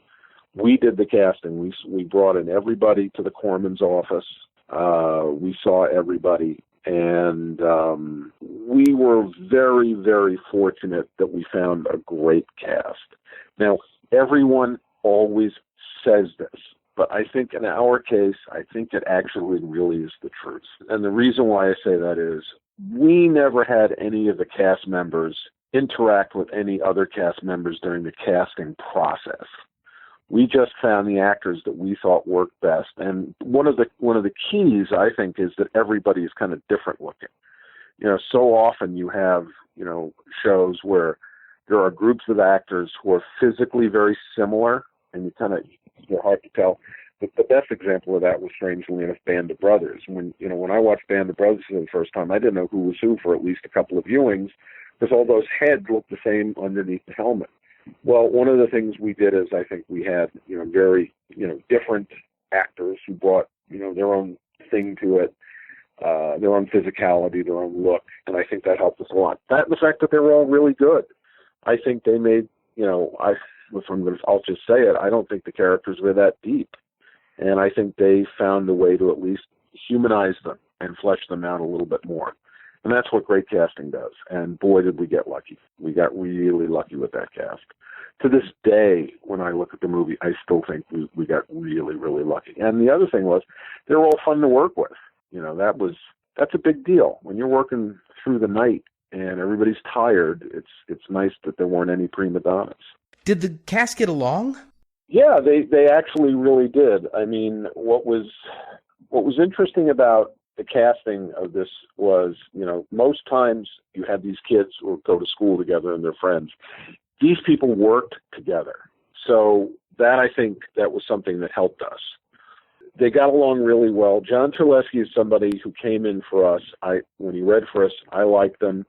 did the casting. We brought in everybody to the Corman's office. We saw everybody. And we were very, very fortunate that we found a great cast. Now, everyone always says this, but I think in our case, I think it actually really is the truth. And the reason why I say that is we never had any of the cast members interact with any other cast members during the casting process. We just found the actors that we thought worked best. And one of the keys, I think, is that everybody is kind of different looking. So often you have, shows where there are groups of actors who are physically very similar, and you're hard to tell. But the best example of that was, strangely enough, Band of Brothers. When I watched Band of Brothers for the first time, I didn't know who was who for at least a couple of viewings, because all those heads looked the same underneath the helmet. Well, one of the things we did is I think we had, very, different actors who brought, their own thing to it, their own physicality, their own look, and I think that helped us a lot. That and the fact that they were all really good. I think they made, I'll just say it, I don't think the characters were that deep, and I think they found a way to at least humanize them and flesh them out a little bit more. And that's what great casting does. And boy, did we get lucky. We got really lucky with that cast. To this day, when I look at the movie, I still think we got really, really lucky. And the other thing was, they were all fun to work with. That's a big deal. When you're working through the night and everybody's tired, it's nice that there weren't any prima donnas. Did the cast get along? Yeah, they actually really did. I mean, what was interesting about the casting of this was, most times you had these kids who go to school together and they're friends. These people worked together. So that, I think, that was something that helped us. They got along really well. John Terlesky is somebody who came in for us. When he read for us, I liked him.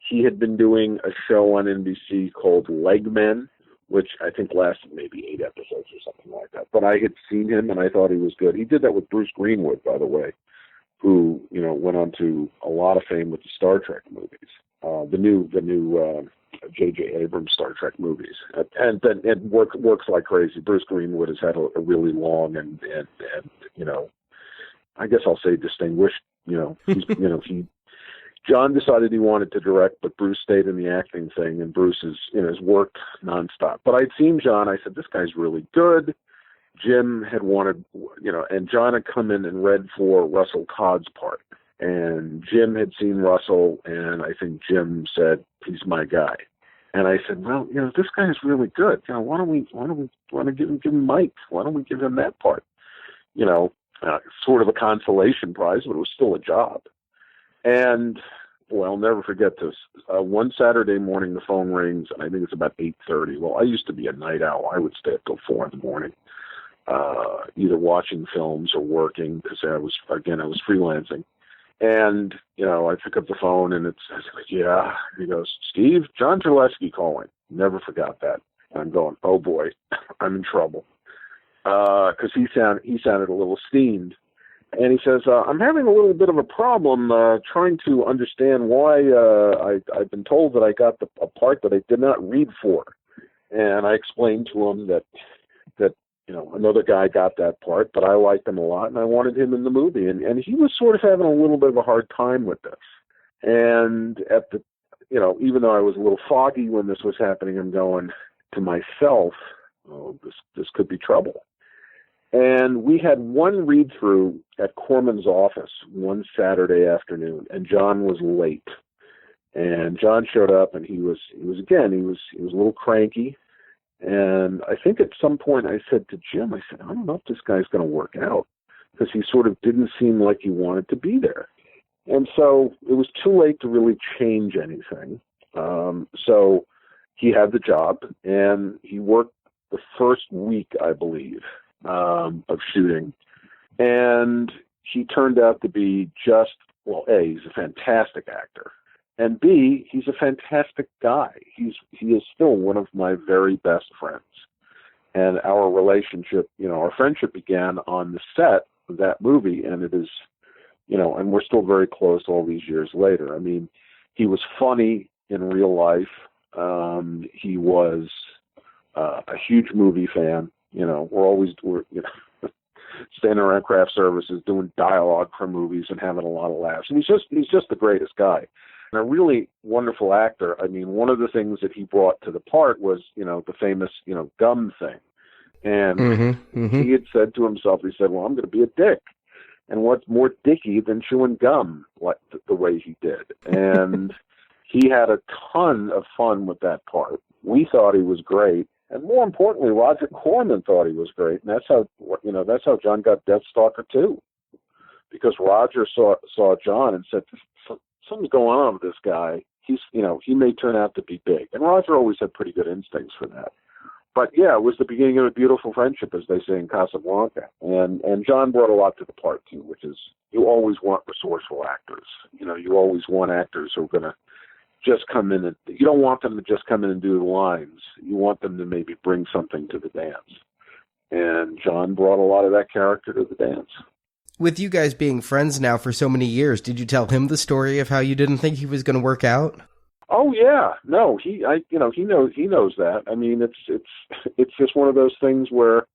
He had been doing a show on NBC called Leg Men, which I think lasted maybe 8 episodes or something like that. But I had seen him and I thought he was good. He did that with Bruce Greenwood, by the way, who, went on to a lot of fame with the Star Trek movies, the new J.J. Abrams Star Trek movies. And then it works like crazy. Bruce Greenwood has had a really long and I guess I'll say distinguished, John decided he wanted to direct, but Bruce stayed in the acting thing, and Bruce has worked nonstop. But I'd seen John. I said, this guy's really good. Jim had wanted, and John had come in and read for Russell Todd's part. And Jim had seen Russell, and I think Jim said, he's my guy. And I said, well, this guy is really good. Why don't we give him Mike? Why don't we give him that part? Sort of a consolation prize, but it was still a job. And, well, I'll never forget this. One Saturday morning, the phone rings, and I think it's about 8:30. Well, I used to be a night owl. I would stay up till 4 in the morning, either watching films or working, because I was freelancing. And, I pick up the phone, and I was like, yeah. He goes, Steve, John Terlesky calling. Never forgot that. And I'm going, oh, boy, I'm in trouble. Because he sounded a little steamed. And he says, I'm having a little bit of a problem trying to understand why I've been told that I got a part that I did not read for. And I explained to him that another guy got that part, but I liked him a lot, and I wanted him in the movie. And he was sort of having a little bit of a hard time with this. And at the, even though I was a little foggy when this was happening, I'm going to myself, oh, this could be trouble. And we had one read-through at Corman's office one Saturday afternoon, and John was late. And John showed up, and he was a little cranky. And I think at some point I said to Jim, I don't know if this guy's going to work out, because he sort of didn't seem like he wanted to be there. And so it was too late to really change anything. So he had the job, and he worked the first week, I believe, of shooting. And he turned out to be just, well, A, he's a fantastic actor. And B, he's a fantastic guy. He is still one of my very best friends. And our relationship, our friendship began on the set of that movie, and it is and we're still very close all these years later. I mean, he was funny in real life. He was a huge movie fan. We're standing around craft services doing dialogue for movies and having a lot of laughs. And he's just the greatest guy. And a really wonderful actor. I mean, one of the things that he brought to the part was, the famous, gum thing. And he had said to himself, he said, well, I'm going to be a dick. And what's more dicky than chewing gum like the way he did? And he had a ton of fun with that part. We thought he was great. And more importantly, Roger Corman thought he was great. And that's how John got Deathstalker 2. Because Roger saw John and said, something's going on with this guy. He may turn out to be big. And Roger always had pretty good instincts for that. But yeah, it was the beginning of a beautiful friendship, as they say in Casablanca. And John brought a lot to the part too, which is you always want resourceful actors. You always want actors who are going to just come in and you don't want them to just come in and do the lines. You want them to maybe bring something to the dance. And John brought a lot of that character to the dance. With you guys being friends now for so many years, did you tell him the story of how you didn't think he was going to work out? Oh yeah, no, he knows that. I mean, it's just one of those things where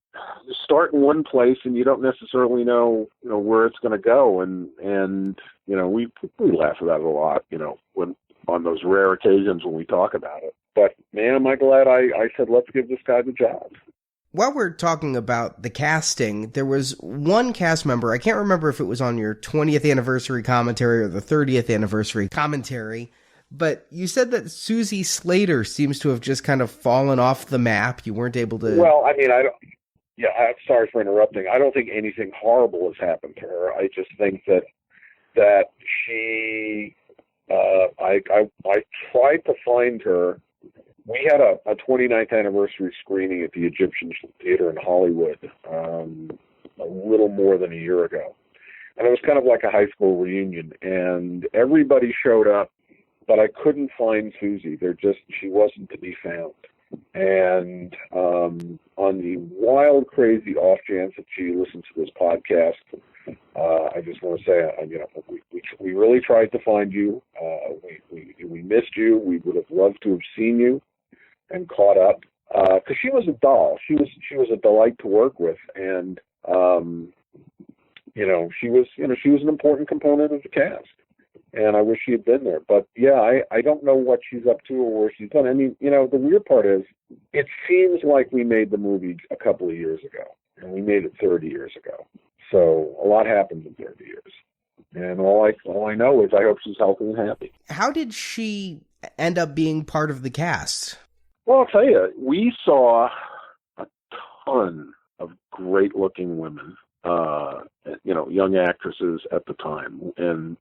you start in one place and you don't necessarily know where it's going to go, and we laugh about it a lot, when on those rare occasions when we talk about it. But man, am I glad I said let's give this guy the job. While we're talking about the casting, there was one cast member, I can't remember if it was on your 20th anniversary commentary or the 30th anniversary commentary, but you said that Susie Slater seems to have just kind of fallen off the map. You weren't able to... Well, I mean, I'm sorry for interrupting. I don't think anything horrible has happened to her. I just think that she... I tried to find her. We had a 29th anniversary screening at the Egyptian Theater in Hollywood a little more than a year ago. And it was kind of like a high school reunion. And everybody showed up, but I couldn't find Susie. She wasn't to be found. And on the wild, crazy off chance that she listens to this podcast, I just want to say, we really tried to find you. We missed you. We would have loved to have seen you and caught up, because she was a doll. She was a delight to work with, and she was an important component of the cast. And I wish she had been there. But yeah, I don't know what she's up to or where she's done. I mean, the weird part is, it seems like we made the movie a couple of years ago, and we made it 30 years ago. So a lot happened in 30 years. And all I know is I hope she's healthy and happy. How did she end up being part of the cast? Well, I'll tell you, we saw a ton of great-looking women, young actresses at the time. And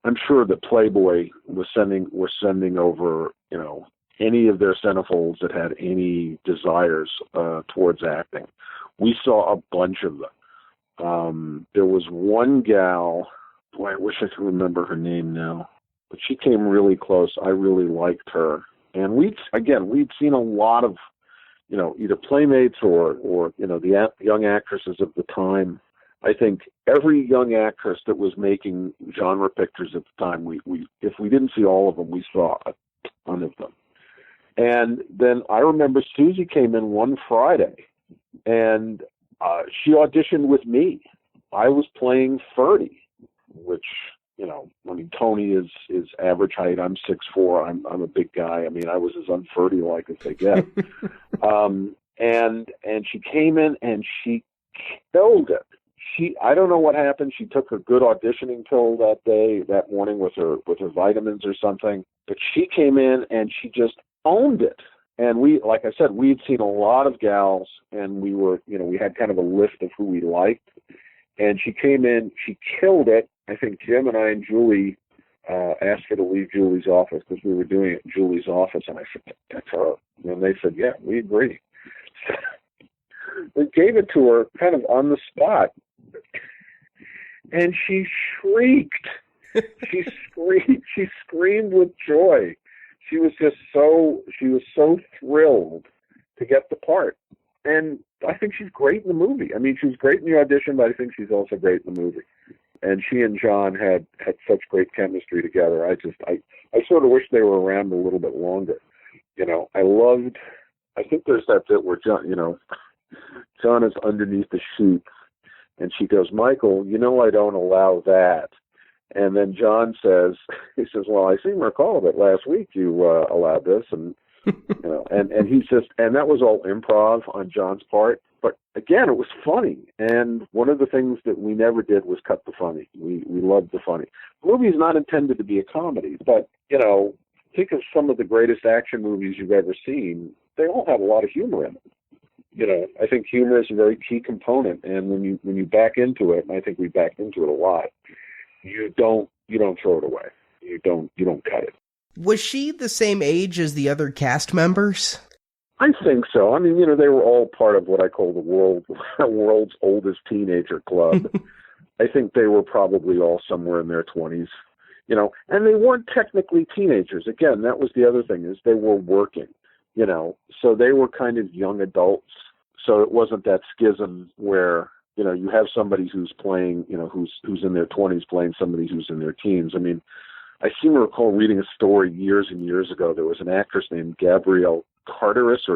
I'm sure that Playboy were sending over, any of their centerfolds that had any desires towards acting. We saw a bunch of them. There was one gal, boy, I wish I could remember her name now, but she came really close. I really liked her. And we'd seen a lot of, either Playmates or the young actresses of the time. I think every young actress that was making genre pictures at the time, if we didn't see all of them, we saw a ton of them. And then I remember Susie came in one Friday, and she auditioned with me. I was playing Ferdy, which, Tony is average height. I'm 6'4". I'm a big guy. I mean, I was as un-Ferdy-like as they get. And she came in and she killed it. I don't know what happened. She took her good auditioning pill that morning with her vitamins or something. But she came in and she just owned it. And like I said, we'd seen a lot of gals, and we had kind of a list of who we liked. And she came in, she killed it. I think Jim and I and Julie asked her to leave Julie's office because we were doing it in Julie's office. And I said, that's her. And they said, yeah, we agree. We gave it to her kind of on the spot. And she shrieked. She screamed with joy. She was so thrilled to get the part. And she's great in the movie. I mean, she was great in the audition, but I think she's also great in the movie. And she and John had such great chemistry together. I sort of wish they were around a little bit longer. I think there's that bit where John is underneath the chute, and she goes, "Michael, I don't allow that." And then John says, "Well, I seem to recall that last week you allowed this," and and he's just, and that was all improv on John's part. But again, it was funny. And one of the things that we never did was cut the funny. We loved the funny. The movie is not intended to be a comedy, but think of some of the greatest action movies you've ever seen. They all have a lot of humor in them. I think humor is a very key component, and when you back into it, and I think we backed into it a lot, you don't throw it away. You don't cut it. Was she the same age as the other cast members? I think so. I mean, they were all part of what I call the world's oldest teenager club. I think they were probably all somewhere in their 20s, and they weren't technically teenagers. Again, that was the other thing, is they were working, so they were kind of young adults. So it wasn't that schism where, you have somebody who's playing, who's in their 20s playing somebody who's in their teens. I mean, I seem to recall reading a story years and years ago. There was an actress named Gabrielle Charteris,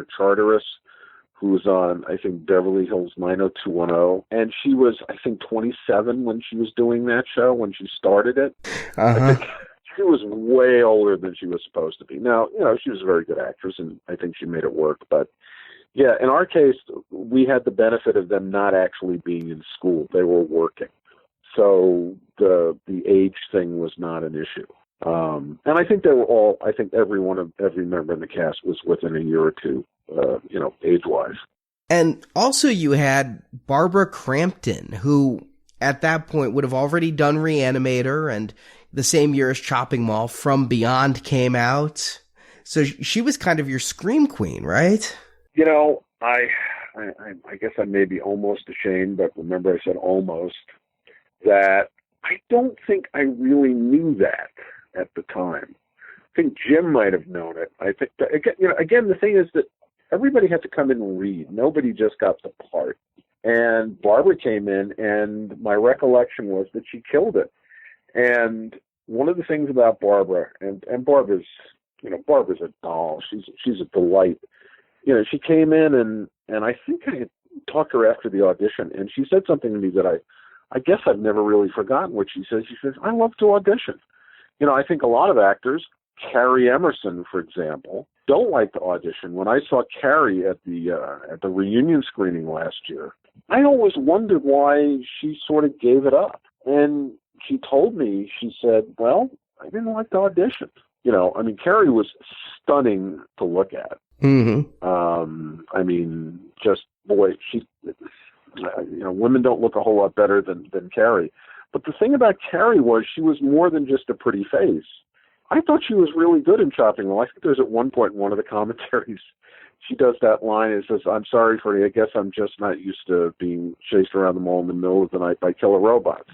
who was on, I think, Beverly Hills 90210. And she was, I think, 27 when she was doing that show, when she started it. I think she was way older than she was supposed to be. Now, she was a very good actress, and I think she made it work. But, yeah, in our case, we had the benefit of them not actually being in school. They were working. So the age thing was not an issue. And I think they were all, every member in the cast was within a year or two, age-wise. And also you had Barbara Crampton, who at that point would have already done Reanimator, and the same year as Chopping Mall, From Beyond came out. So she was kind of your scream queen, right? I guess I may be almost ashamed, but remember I said almost, that I don't think I really knew that at the time. I think Jim might have known it. I think that, again, the thing is that everybody had to come in and read. Nobody just got the part. And Barbara came in, and my recollection was that she killed it. And one of the things about Barbara, and Barbara's a doll. She's a delight. She came in, and I think I had talked to her after the audition, and she said something to me that I guess I've never really forgotten what she says. She says, "I love to audition." I think a lot of actors, Carrie Emerson, for example, don't like to audition. When I saw Carrie at the reunion screening last year, I always wondered why she sort of gave it up. And she told me, she said, "Well, I didn't like to audition." Carrie was stunning to look at. Mm-hmm. Women don't look a whole lot better than Carrie. But the thing about Carrie was she was more than just a pretty face. I thought she was really good in Chopping Mall. I think there's at one point in one of the commentaries, she does that line and says, "I'm sorry, Freddie, I guess I'm just not used to being chased around the mall in the middle of the night by killer robots."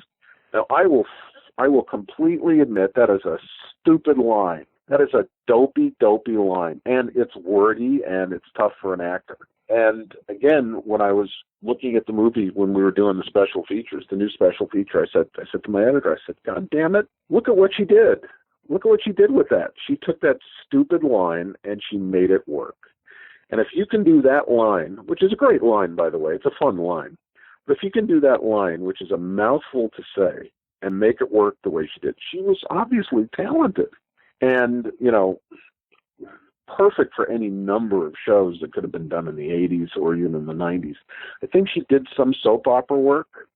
Now, I will completely admit that is a stupid line. That is a dopey line. And it's wordy, and it's tough for an actor. And again, when I was looking at the movie, when we were doing the special features, the new special feature, I said to my editor, I said, "God damn it, look at what she did. Look at what she did with that. She took that stupid line and she made it work." And if you can do that line, which is a great line, by the way, it's a fun line, but if you can do that line, which is a mouthful to say, and make it work the way she did, she was obviously talented. And, perfect for any number of shows that could have been done in the 80s or even in the 90s. I think she did some soap opera work,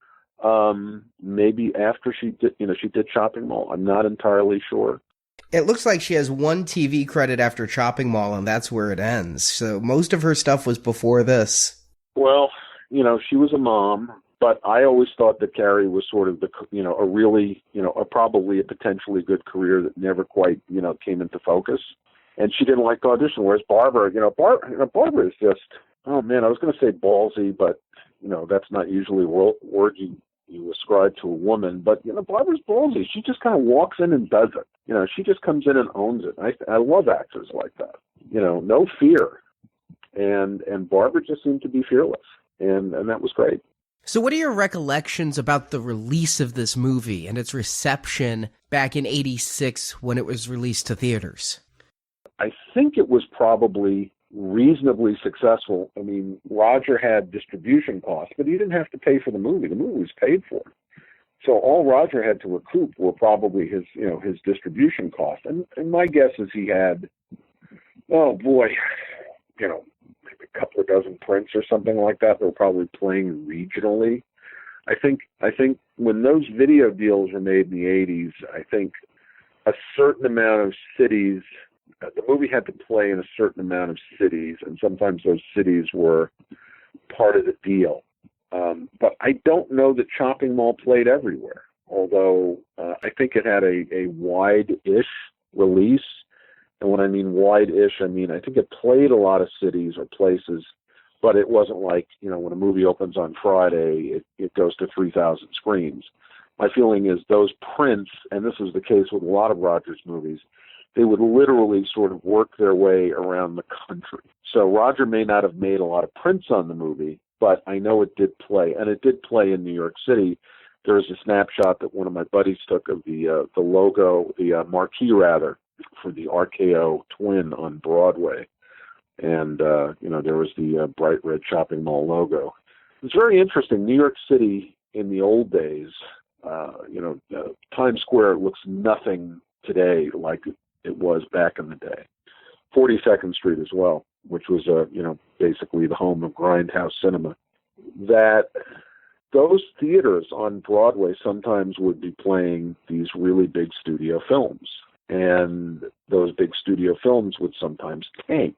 maybe after she did Chopping Mall. I'm not entirely sure. It looks like she has one TV credit after Chopping Mall, and that's where it ends. So most of her stuff was before this. Well, she was a mom, but I always thought that Carrie was sort of a really, probably a potentially good career that never quite, came into focus. And she didn't like to audition. Whereas Barbara, Barbara is just, oh man, I was going to say ballsy, but, that's not usually a word you ascribe to a woman. But, Barbara's ballsy. She just kind of walks in and does it. She just comes in and owns it. I love actors like that. No fear. And Barbara just seemed to be fearless. and that was great. So what are your recollections about the release of this movie and its reception back in '86 when it was released to theaters? I think it was probably reasonably successful. I mean, Roger had distribution costs, but he didn't have to pay for the movie. The movie was paid for. So all Roger had to recoup were probably his distribution costs. And my guess is he had, oh boy, maybe a couple of dozen prints or something like that. They were probably playing regionally. I think when those video deals were made in the 80s, I think a certain amount of cities, the movie had to play in a certain amount of cities, and sometimes those cities were part of the deal. But I don't know that Chopping Mall played everywhere, although I think it had a wide-ish release. And when I mean wide-ish, I mean I think it played a lot of cities or places, but it wasn't like, when a movie opens on Friday, it goes to 3,000 screens. My feeling is those prints, and this is the case with a lot of Roger's movies, they would literally sort of work their way around the country. So Roger may not have made a lot of prints on the movie, but I know it did play, and it did play in New York City. There was a snapshot that one of my buddies took of the logo, the marquee rather, for the RKO Twin on Broadway, and there was the bright red Chopping Mall logo. It's very interesting. New York City in the old days, Times Square looks nothing today like it was back in the day. 42nd Street as well, which was basically the home of Grindhouse Cinema. That those theaters on Broadway sometimes would be playing these really big studio films, and those big studio films would sometimes tank.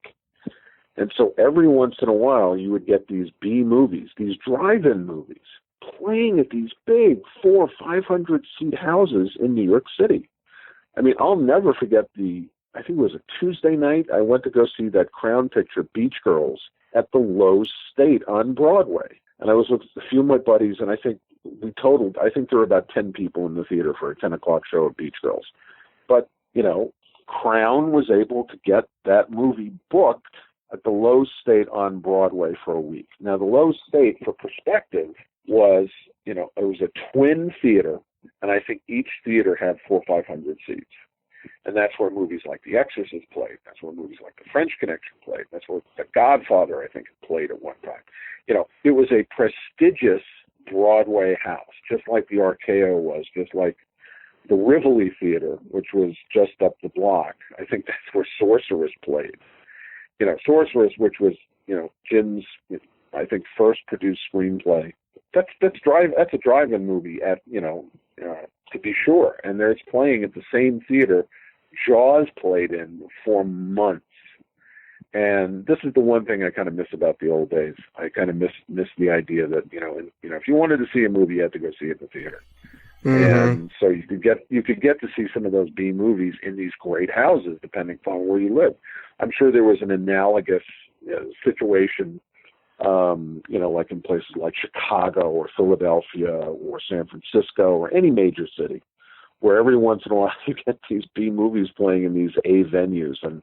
And so every once in a while, you would get these B movies, these drive-in movies, playing at these big 400 or 500 seat houses in New York City. I mean, I'll never forget I think it was a Tuesday night, I went to go see that Crown picture, Beach Girls, at the Lowe's State on Broadway. And I was with a few of my buddies, and I think there were about 10 people in the theater for a 10 o'clock show of Beach Girls. But, Crown was able to get that movie booked at the Lowe's State on Broadway for a week. Now, the Lowe's State, for perspective, was, it was a twin theater, and I think each theater had 400 or 500 seats. And that's where movies like The Exorcist played. That's where movies like The French Connection played. That's where The Godfather, I think, played at one time. It was a prestigious Broadway house, just like the RKO was, just like the Rivoli Theater, which was just up the block. I think that's where Sorceress played. Sorceress, which was, Jim's, I think, first produced screenplay. That's a drive-in movie to be sure. And it's playing at the same theater Jaws played in for months. And this is the one thing I kind of miss about the old days. I kind of miss the idea that, if you wanted to see a movie, you had to go see it in the theater. Mm-hmm. And so you could get to see some of those B movies in these great houses, depending upon where you live. I'm sure there was an analogous situation, like in places like Chicago or Philadelphia or San Francisco or any major city, where every once in a while you get these B movies playing in these A venues, and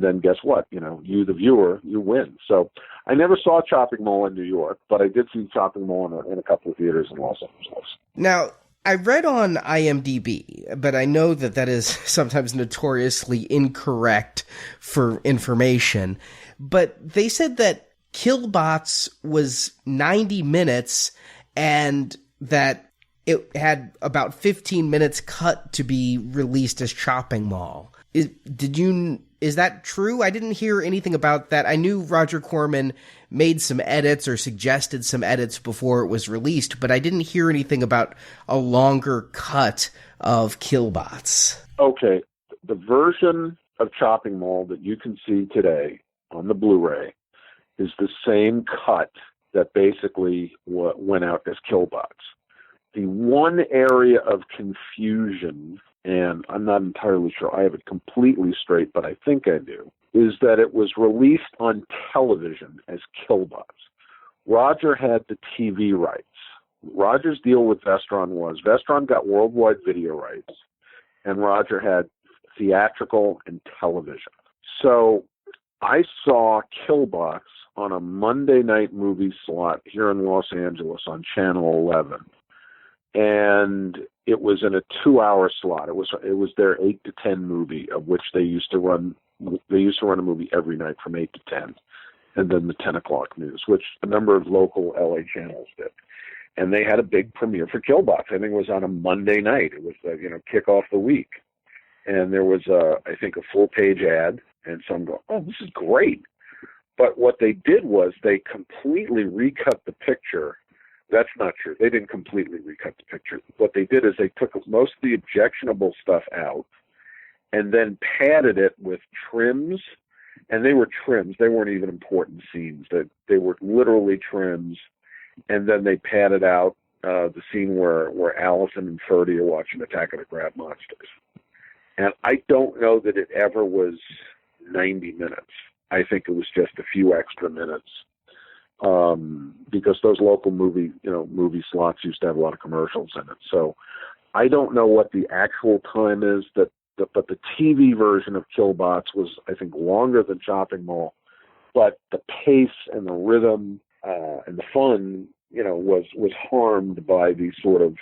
then guess what? You, the viewer, you win. So I never saw Chopping Mall in New York, but I did see Chopping Mall in a couple of theaters in Los Angeles. Now, I read on IMDb, but I know that is sometimes notoriously incorrect for information, but they said that Killbots was 90 minutes and that it had about 15 minutes cut to be released as Chopping Mall. Is that true? I didn't hear anything about that. I knew Roger Corman made some edits or suggested some edits before it was released, but I didn't hear anything about a longer cut of Killbots. Okay. The version of Chopping Mall that you can see today on the Blu-ray is the same cut that basically went out as Killbots. The one area of confusion, and I'm not entirely sure I have it completely straight, but I think I do, is that it was released on television as Killbots. Roger had the TV rights. Roger's deal with Vestron was Vestron got worldwide video rights, and Roger had theatrical and television. So I saw Killbox on a Monday night movie slot here in Los Angeles on Channel 11. And it was in a 2-hour slot. It was their 8 to 10 movie, of which they used to run a movie every night from 8 to 10, and then the 10 o'clock news, which a number of local LA channels did. And they had a big premiere for Killbox. I think it was on a Monday night. It was kick off the week. And there was I think a full page ad, and some go, "Oh, this is great." But what they did was they completely recut the picture. That's not true. They didn't completely recut the picture. What they did is they took most of the objectionable stuff out and then padded it with trims. And they were trims. They weren't even important scenes. They were literally trims. And then they padded out the scene where Allison and Ferdy are watching Attack of the Crab Monsters. And I don't know that it ever was 90 minutes. I think it was just a few extra minutes. Because those local movie slots used to have a lot of commercials in it. So I don't know what the actual time is, but the TV version of Killbox was, I think, longer than Chopping Mall. But the pace and the rhythm and the fun, was harmed by the sort of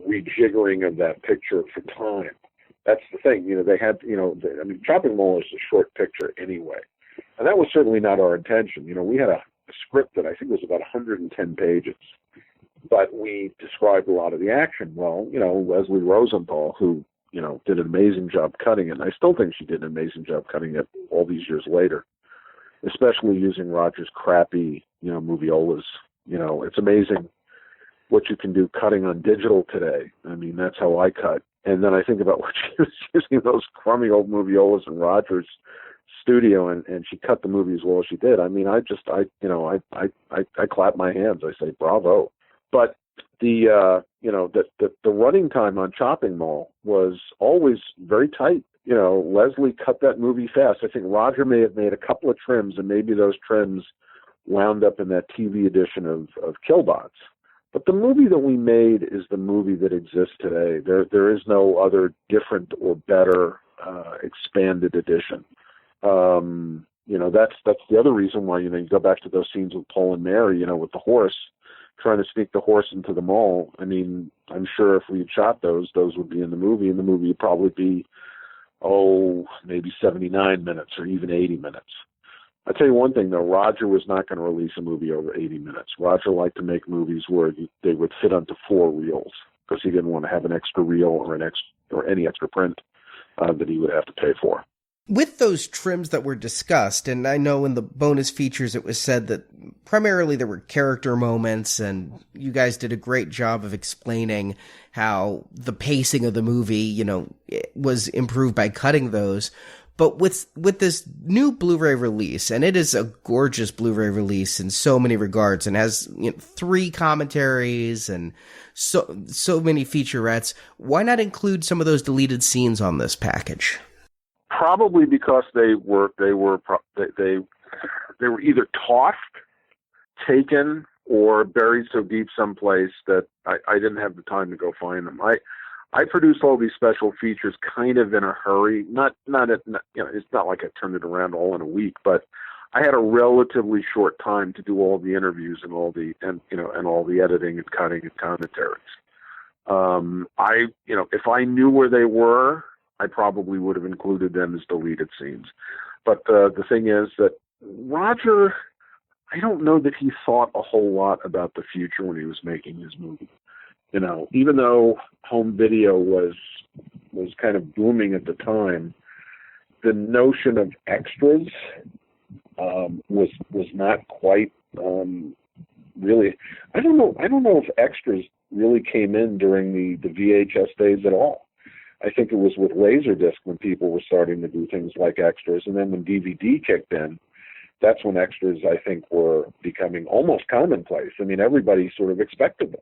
rejiggering of that picture for time. That's the thing. They had, Chopping Mall is a short picture anyway. And that was certainly not our intention. We had a script that I think was about 110 pages, but we described a lot of the action. Well, Leslie Rosenthal, who, did an amazing job cutting it, and I still think she did an amazing job cutting it all these years later, especially using Roger's crappy, moviolas. It's amazing what you can do cutting on digital today. I mean, that's how I cut. And then I think about what she was using, those crummy old moviolas in Roger's studio, and she cut the movie as well as she did. I mean, I clap my hands. I say bravo. But the running time on Chopping Mall was always very tight. Leslie cut that movie fast. I think Roger may have made a couple of trims, and maybe those trims wound up in that TV edition of Killbox. But the movie that we made is the movie that exists today. There is no other different or better expanded edition. That's the other reason why, you go back to those scenes with Paul and Mary, with the horse, trying to sneak the horse into the mall. I mean, I'm sure if we had shot those would be in the movie, and the movie would probably be, maybe 79 minutes or even 80 minutes. I'll tell you one thing, though, Roger was not going to release a movie over 80 minutes. Roger liked to make movies where they would fit onto 4 reels, because he didn't want to have an extra reel or any extra print that he would have to pay for. With those trims that were discussed, and I know in the bonus features it was said that primarily there were character moments, and you guys did a great job of explaining how the pacing of the movie, was improved by cutting those. But with this new Blu-ray release, and it is a gorgeous Blu-ray release in so many regards, and has 3 commentaries and so many featurettes, why not include some of those deleted scenes on this package? Probably because they were either tossed, taken, or buried so deep someplace that I didn't have the time to go find them. I produced all these special features kind of in a hurry. It's not like I turned it around all in a week, but I had a relatively short time to do all the interviews and all the editing and cutting and commentaries. If I knew where they were, I probably would have included them as deleted scenes. But the thing is that Roger, I don't know that he thought a whole lot about the future when he was making his movie. Even though home video was kind of booming at the time, the notion of extras was not quite really. I don't know if extras really came in during the VHS days at all. I think it was with Laserdisc when people were starting to do things like extras, and then when DVD kicked in, that's when extras, I think, were becoming almost commonplace. I mean, everybody sort of expected them.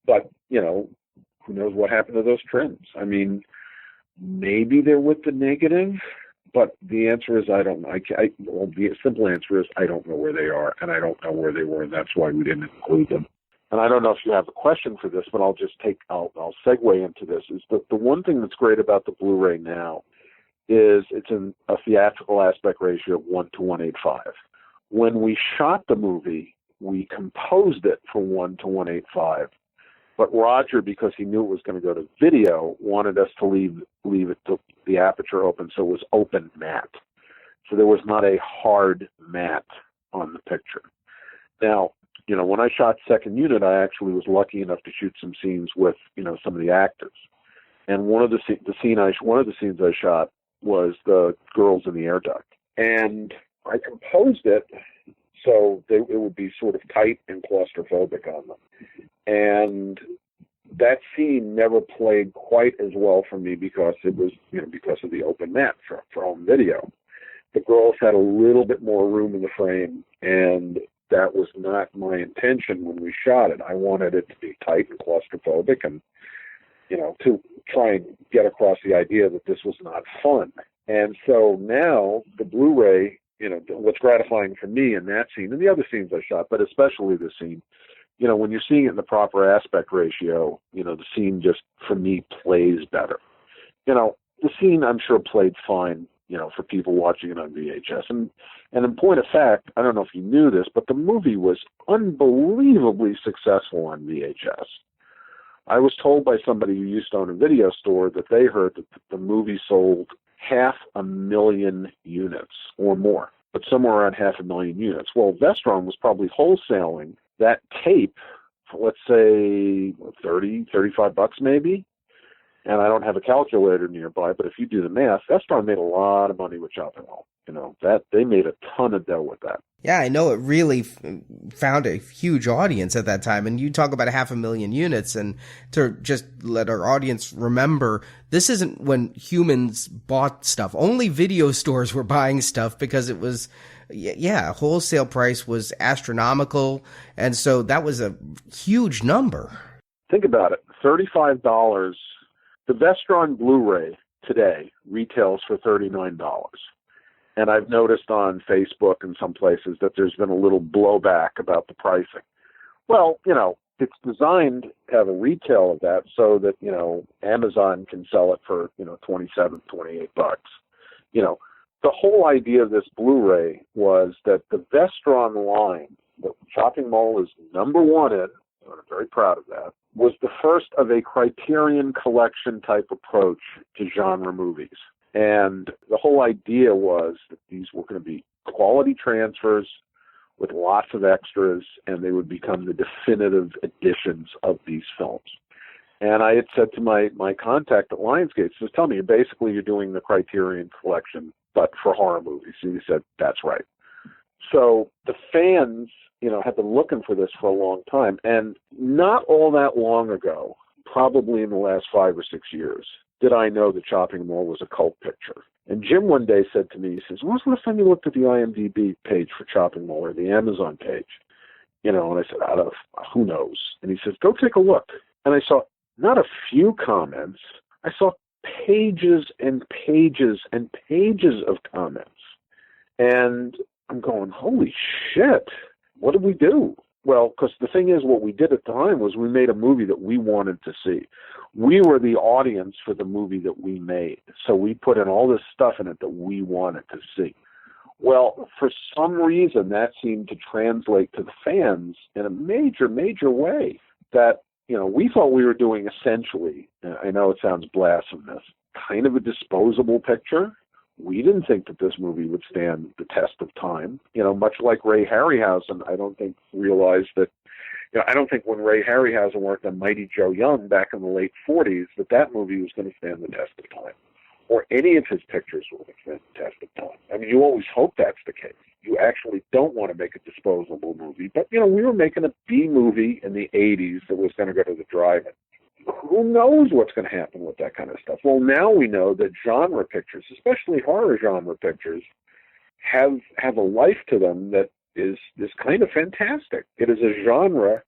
But, who knows what happened to those trims? I mean, maybe they're with the negative, but the answer is I don't know. The simple answer is I don't know where they are, and I don't know where they were, and that's why we didn't include them. And I don't know if you have a question for this, but I'll segue into this, is that the one thing that's great about the Blu-ray now is it's in a theatrical aspect ratio of 1 to 185. When we shot the movie, we composed it for 1 to 185. But Roger, because he knew it was going to go to video, wanted us to leave it to the aperture open, so it was open matte. So there was not a hard matte on the picture. Now, when I shot second unit, I actually was lucky enough to shoot some scenes with, some of the actors. And one of the scenes I shot was the girls in the air duct. And I composed it so it would be sort of tight and claustrophobic on them. And that scene never played quite as well for me because it was, because of the open matte for home video. The girls had a little bit more room in the frame, and that was not my intention when we shot it. I wanted it to be tight and claustrophobic and, to try and get across the idea that this was not fun. And so now the Blu-ray, what's gratifying for me in that scene and the other scenes I shot, but especially this scene, when you're seeing it in the proper aspect ratio, the scene just, for me, plays better. The scene, I'm sure, played fine, for people watching it on VHS. And in point of fact, I don't know if you knew this, but the movie was unbelievably successful on VHS. I was told by somebody who used to own a video store that they heard that the movie sold 500,000 units or more, but somewhere around 500,000 units. Well, Vestron was probably wholesaling that tape for, let's say, $35 maybe. And I don't have a calculator nearby, but if you do the math, Vestron made a lot of money with Chopping Mall. That they made a ton of dough with that. Yeah, I know it really found a huge audience at that time. And you talk about 500,000 units, and to just let our audience remember, this isn't when humans bought stuff. Only video stores were buying stuff because it was, wholesale price was astronomical. And so that was a huge number. Think about it, $35. The Vestron Blu-ray today retails for $39. And I've noticed on Facebook and some places that there's been a little blowback about the pricing. Well, it's designed to have a retail of that so that, Amazon can sell it for, $27, $28. The whole idea of this Blu-ray was that the Vestron line, that Chopping Mall is number one in, and I'm very proud of that, was the first of a Criterion Collection type approach to genre movies. And the whole idea was that these were going to be quality transfers with lots of extras, and they would become the definitive editions of these films. And I had said to my contact at Lionsgate, says, tell me, basically you're doing the Criterion Collection, but for horror movies. And he said, that's right. So the fans, have been looking for this for a long time. And not all that long ago, probably in the last 5 or 6 years, did I know that Chopping Mall was a cult picture. And Jim one day said to me, he says, when was the last time you looked at the IMDb page for Chopping Mall or the Amazon page? And I said, who knows? And he says, go take a look. And I saw not a few comments. I saw pages and pages and pages of comments. And I'm going, holy shit, what did we do? Well, because the thing is, what we did at the time was we made a movie that we wanted to see. We were the audience for the movie that we made. So we put in all this stuff in it that we wanted to see. Well, for some reason, that seemed to translate to the fans in a major, major way that, we thought we were doing essentially, I know it sounds blasphemous, kind of a disposable picture. We didn't think that this movie would stand the test of time. Much like Ray Harryhausen, I don't think realized that, I don't think when Ray Harryhausen worked on Mighty Joe Young back in the late 40s, that movie was going to stand the test of time. Or any of his pictures were going to stand the test of time. I mean, you always hope that's the case. You actually don't want to make a disposable movie. But, we were making a B movie in the 80s that was going to go to the drive-in. Who knows what's going to happen with that kind of stuff? Well, now we know that genre pictures, especially horror genre pictures, have a life to them that is kind of fantastic. It is a genre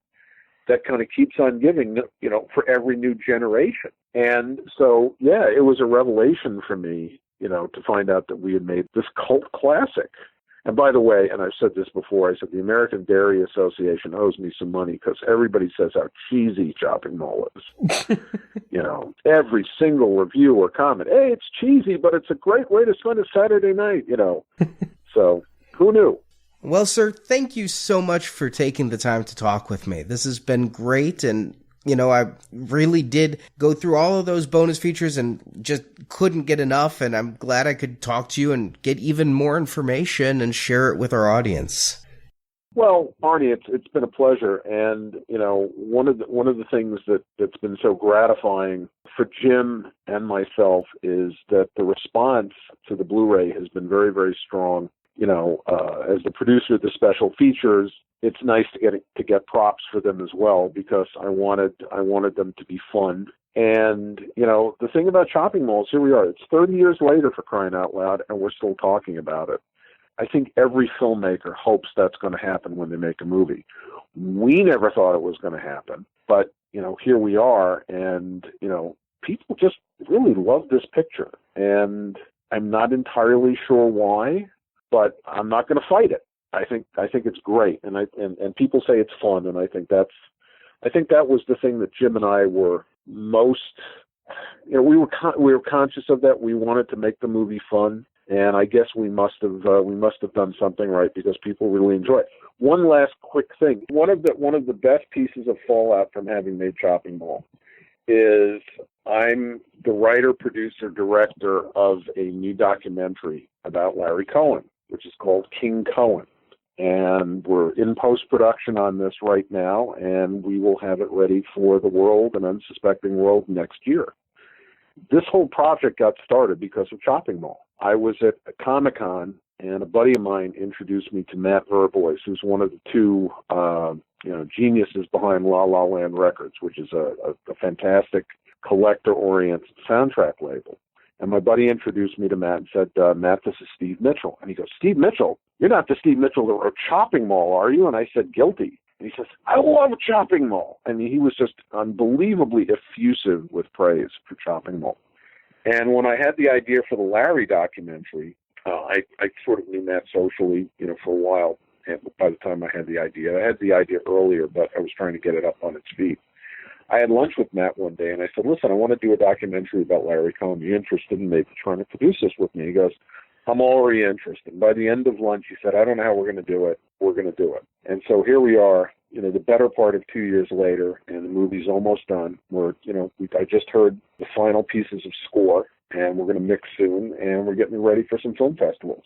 that kind of keeps on giving, for every new generation. And so, it was a revelation for me, to find out that we had made this cult classic. And by the way, and I've said this before, I said the American Dairy Association owes me some money because everybody says how cheesy Chopping Mall is. Every single review or comment, hey, it's cheesy, but it's a great way to spend a Saturday night, So, who knew? Well, sir, thank you so much for taking the time to talk with me. This has been great, and I really did go through all of those bonus features and just couldn't get enough, and I'm glad I could talk to you and get even more information and share it with our audience. Well, Arnie, it's been a pleasure, and one of the things that's been so gratifying for Jim and myself is that the response to the Blu-ray has been very, very strong. As the producer of the special features, it's nice to get props for them as well, because I wanted them to be fun. And the thing about Chopping Malls, here we are. It's 30 years later, for crying out loud, and we're still talking about it. I think every filmmaker hopes that's going to happen when they make a movie. We never thought it was going to happen, but here we are, and people just really love this picture, and I'm not entirely sure why, but I'm not going to fight it. I think it's great, and people say it's fun, and I think that was the thing that Jim and I were most. We were conscious of that. We wanted to make the movie fun. And I guess we must have done something right, because people really enjoy it. One last quick thing: one of the best pieces of fallout from having made Chopping Mall is I'm the writer, producer, director of a new documentary about Larry Cohen, which is called King Cohen, and we're in post-production on this right now, and we will have it ready for the world, an unsuspecting world, next year. This whole project got started because of Chopping Mall. I was at a Comic-Con, and a buddy of mine introduced me to Matt Verbois, who's one of the two geniuses behind La La Land Records, which is a fantastic collector-oriented soundtrack label. And my buddy introduced me to Matt and said, Matt, this is Steve Mitchell. And he goes, Steve Mitchell? You're not the Steve Mitchell that wrote Chopping Mall, are you? And I said, guilty. And he says, I love Chopping Mall. And he was just unbelievably effusive with praise for Chopping Mall. And when I had the idea for the Larry documentary, I sort of knew Matt socially, for a while. And by the time I had the idea earlier, but I was trying to get it up on its feet. I had lunch with Matt one day, and I said, listen, I want to do a documentary about Larry Cohen. Are you interested in maybe trying to produce this with me? He goes, I'm already interested. By the end of lunch, he said, I don't know how we're going to do it. We're going to do it. And so here we are, the better part of 2 years later, and the movie's almost done. I just heard the final pieces of score, and we're going to mix soon, and we're getting ready for some film festivals.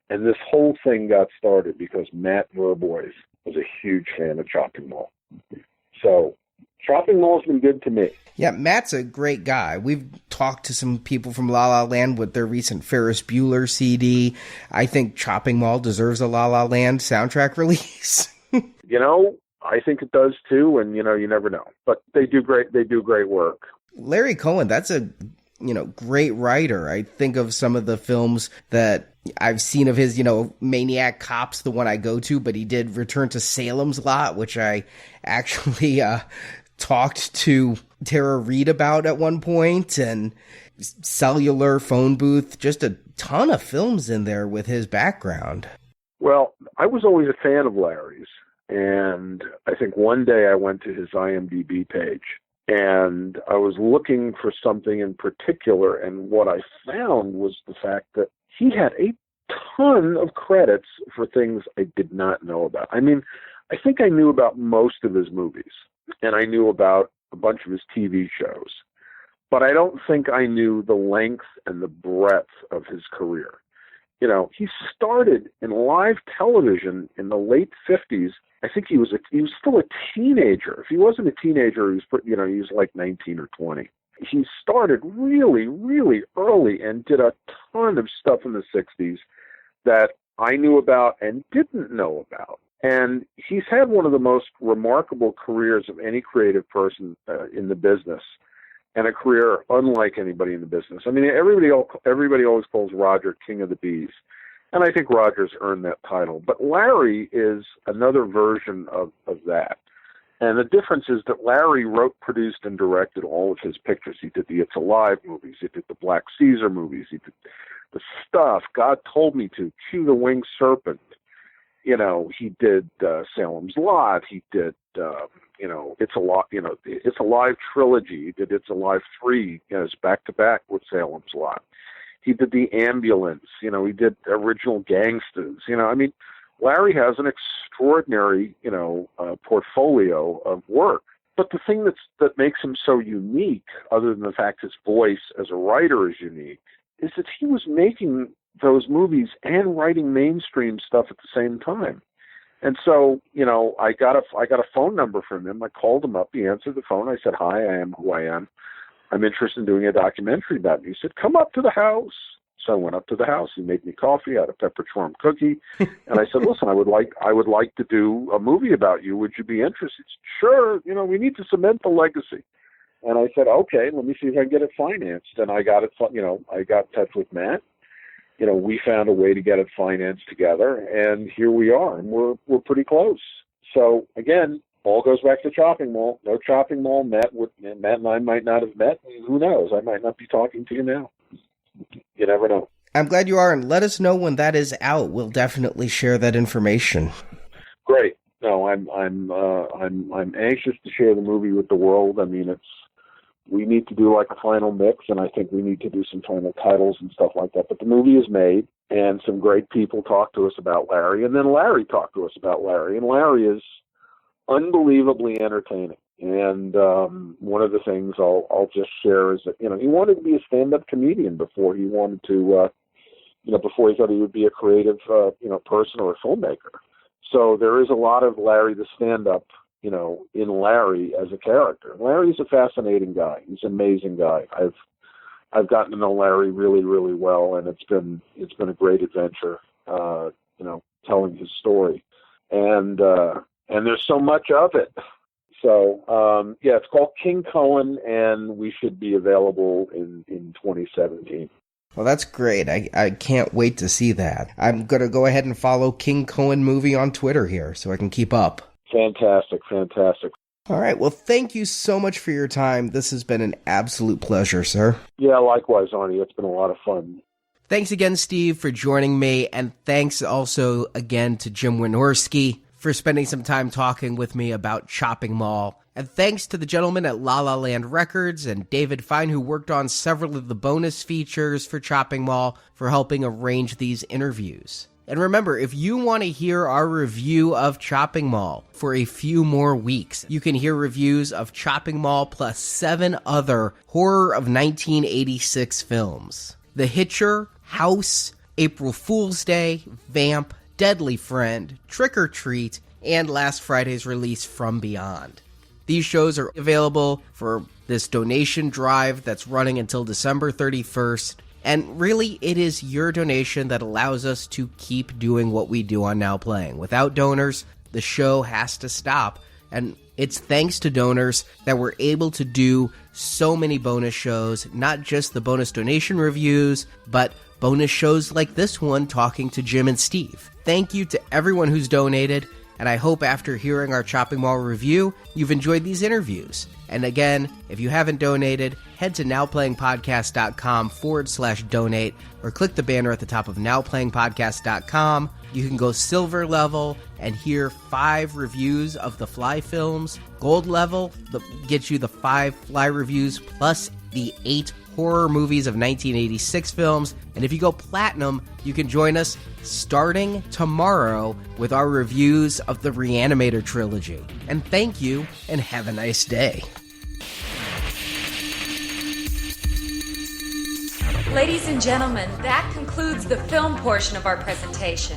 And this whole thing got started because Matt Verbois was a huge fan of Chopping Mall. So Chopping Mall's been good to me. Yeah, Matt's a great guy. We've talked to some people from La La Land with their recent Ferris Bueller CD. I think Chopping Mall deserves a La La Land soundtrack release. I think it does too, and you never know. But they do great work. Larry Cohen, that's a great writer. I think of some of the films that I've seen of his, Maniac Cop's the one I go to, but he did Return to Salem's Lot, which I actually talked to Tara Reid about at one point, and Cellular, Phone Booth, just a ton of films in there with his background. Well, I was always a fan of Larry's, and I think one day I went to his IMDb page, and I was looking for something in particular, and what I found was the fact that he had a ton of credits for things I did not know about. I mean, I think I knew about most of his movies, and I knew about a bunch of his TV shows, but I don't think I knew the length and the breadth of his career. He started in live television in the late 50s. I think he was still a teenager. If he wasn't a teenager, he was like 19 or 20. He started really, really early and did a ton of stuff in the 60s that I knew about and didn't know about. And he's had one of the most remarkable careers of any creative person in the business, and a career unlike anybody in the business. I mean, everybody always calls Roger King of the Bees, and I think Roger's earned that title. But Larry is another version of that. And the difference is that Larry wrote, produced, and directed all of his pictures. He did the It's Alive movies. He did the Black Caesar movies. He did the stuff God told me to. Cue the Winged Serpent. You know, he did Salem's Lot. He did, you know, It's Alive trilogy. He did It's Alive 3, you know, it's back-to-back with Salem's Lot. He did The Ambulance. You know, he did Original Gangsters. You know, I mean, Larry has an extraordinary, you know, portfolio of work. But the thing that makes him so unique, other than the fact his voice as a writer is unique, is that he was making those movies and writing mainstream stuff at the same time. And so, you know, I got a phone number from him. I called him up. He answered the phone. I said, "Hi, I am who I am. I'm interested in doing a documentary about you." He said, "Come up to the house." So I went up to the house. He made me coffee. I had a pepper charm cookie. And I said, "Listen, I would like to do a movie about you. Would you be interested?" He said, "Sure. You know, we need to cement the legacy." And I said, "Okay, let me see if I can get it financed." And I got I got in touch with Matt. You know, we found a way to get it financed together, and here we are, and we're pretty close. So again, all goes back to Chopping Mall. No Chopping Mall, Matt and I might not have met. And who knows? I might not be talking to you now. You never know. I'm glad you are, and let us know when that is out. We'll definitely share that information. Great. No, I'm anxious to share the movie with the world. I mean, we need to do like a final mix, and I think we need to do some final titles and stuff like that. But the movie is made, and some great people talked to us about Larry, and then Larry talked to us about Larry, and Larry is unbelievably entertaining. And one of the things I'll just share is that, you know, he wanted to be a stand-up comedian before he wanted to, before he thought he would be a creative, person or a filmmaker. So there is a lot of Larry the stand-up, you know, in Larry as a character. Larry's a fascinating guy. He's an amazing guy. I've gotten to know Larry really, really well, and it's been a great adventure, telling his story. And there's so much of it. So, it's called King Cohen, and we should be available in 2017. Well, that's great. I can't wait to see that. I'm going to go ahead and follow King Cohen Movie on Twitter here so I can keep up. Fantastic. All right. Well, thank you so much for your time. This has been an absolute pleasure, sir. Yeah, likewise, Arnie. It's been a lot of fun. Thanks again, Steve, for joining me. And thanks also again to Jim Wynorski for spending some time talking with me about Chopping Mall. And thanks to the gentleman at La La Land Records and David Fine, who worked on several of the bonus features for Chopping Mall, for helping arrange these interviews. And remember, if you want to hear our review of Chopping Mall for a few more weeks, you can hear reviews of Chopping Mall plus 7 other horror of 1986 films. The Hitcher, House, April Fool's Day, Vamp, Deadly Friend, Trick or Treat, and last Friday's release, From Beyond. These shows are available for this donation drive that's running until December 31st. And really, it is your donation that allows us to keep doing what we do on Now Playing. Without donors, the show has to stop. And it's thanks to donors that we're able to do so many bonus shows, not just the bonus donation reviews, but bonus shows like this one, talking to Jim and Steve. Thank you to everyone who's donated, and I hope after hearing our Chopping Mall review, you've enjoyed these interviews. And again, if you haven't donated, head to nowplayingpodcast.com/donate, or click the banner at the top of nowplayingpodcast.com. You can go silver level and hear 5 reviews of the Fly films. Gold level gets you the 5 Fly reviews plus the 8 horror movies of 1986 films. And if you go platinum, you can join us starting tomorrow with our reviews of the Reanimator trilogy. And thank you, and have a nice day. Ladies and gentlemen, that concludes the film portion of our presentation.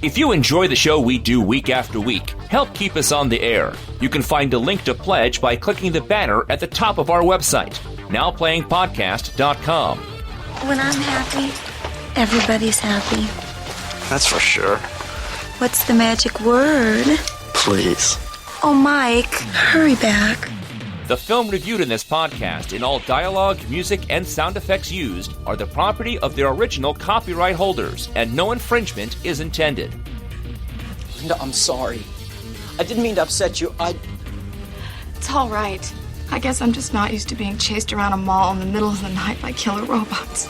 If you enjoy the show we do week after week, help keep us on the air. You can find a link to pledge by clicking the banner at the top of our website, nowplayingpodcast.com. When I'm happy, everybody's happy. That's for sure. What's the magic word? Please. Oh, Mike, hurry back. The film reviewed in this podcast, in all dialogue, music, and sound effects used, are the property of their original copyright holders, and no infringement is intended. Linda, I'm sorry. I didn't mean to upset you. It's all right. I guess I'm just not used to being chased around a mall in the middle of the night by killer robots.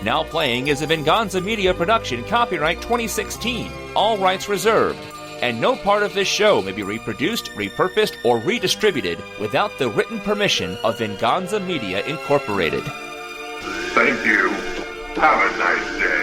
Now Playing is a Venganza Media production, copyright 2016, all rights reserved. And no part of this show may be reproduced, repurposed, or redistributed without the written permission of Venganza Media Incorporated. Thank you. Have a nice day.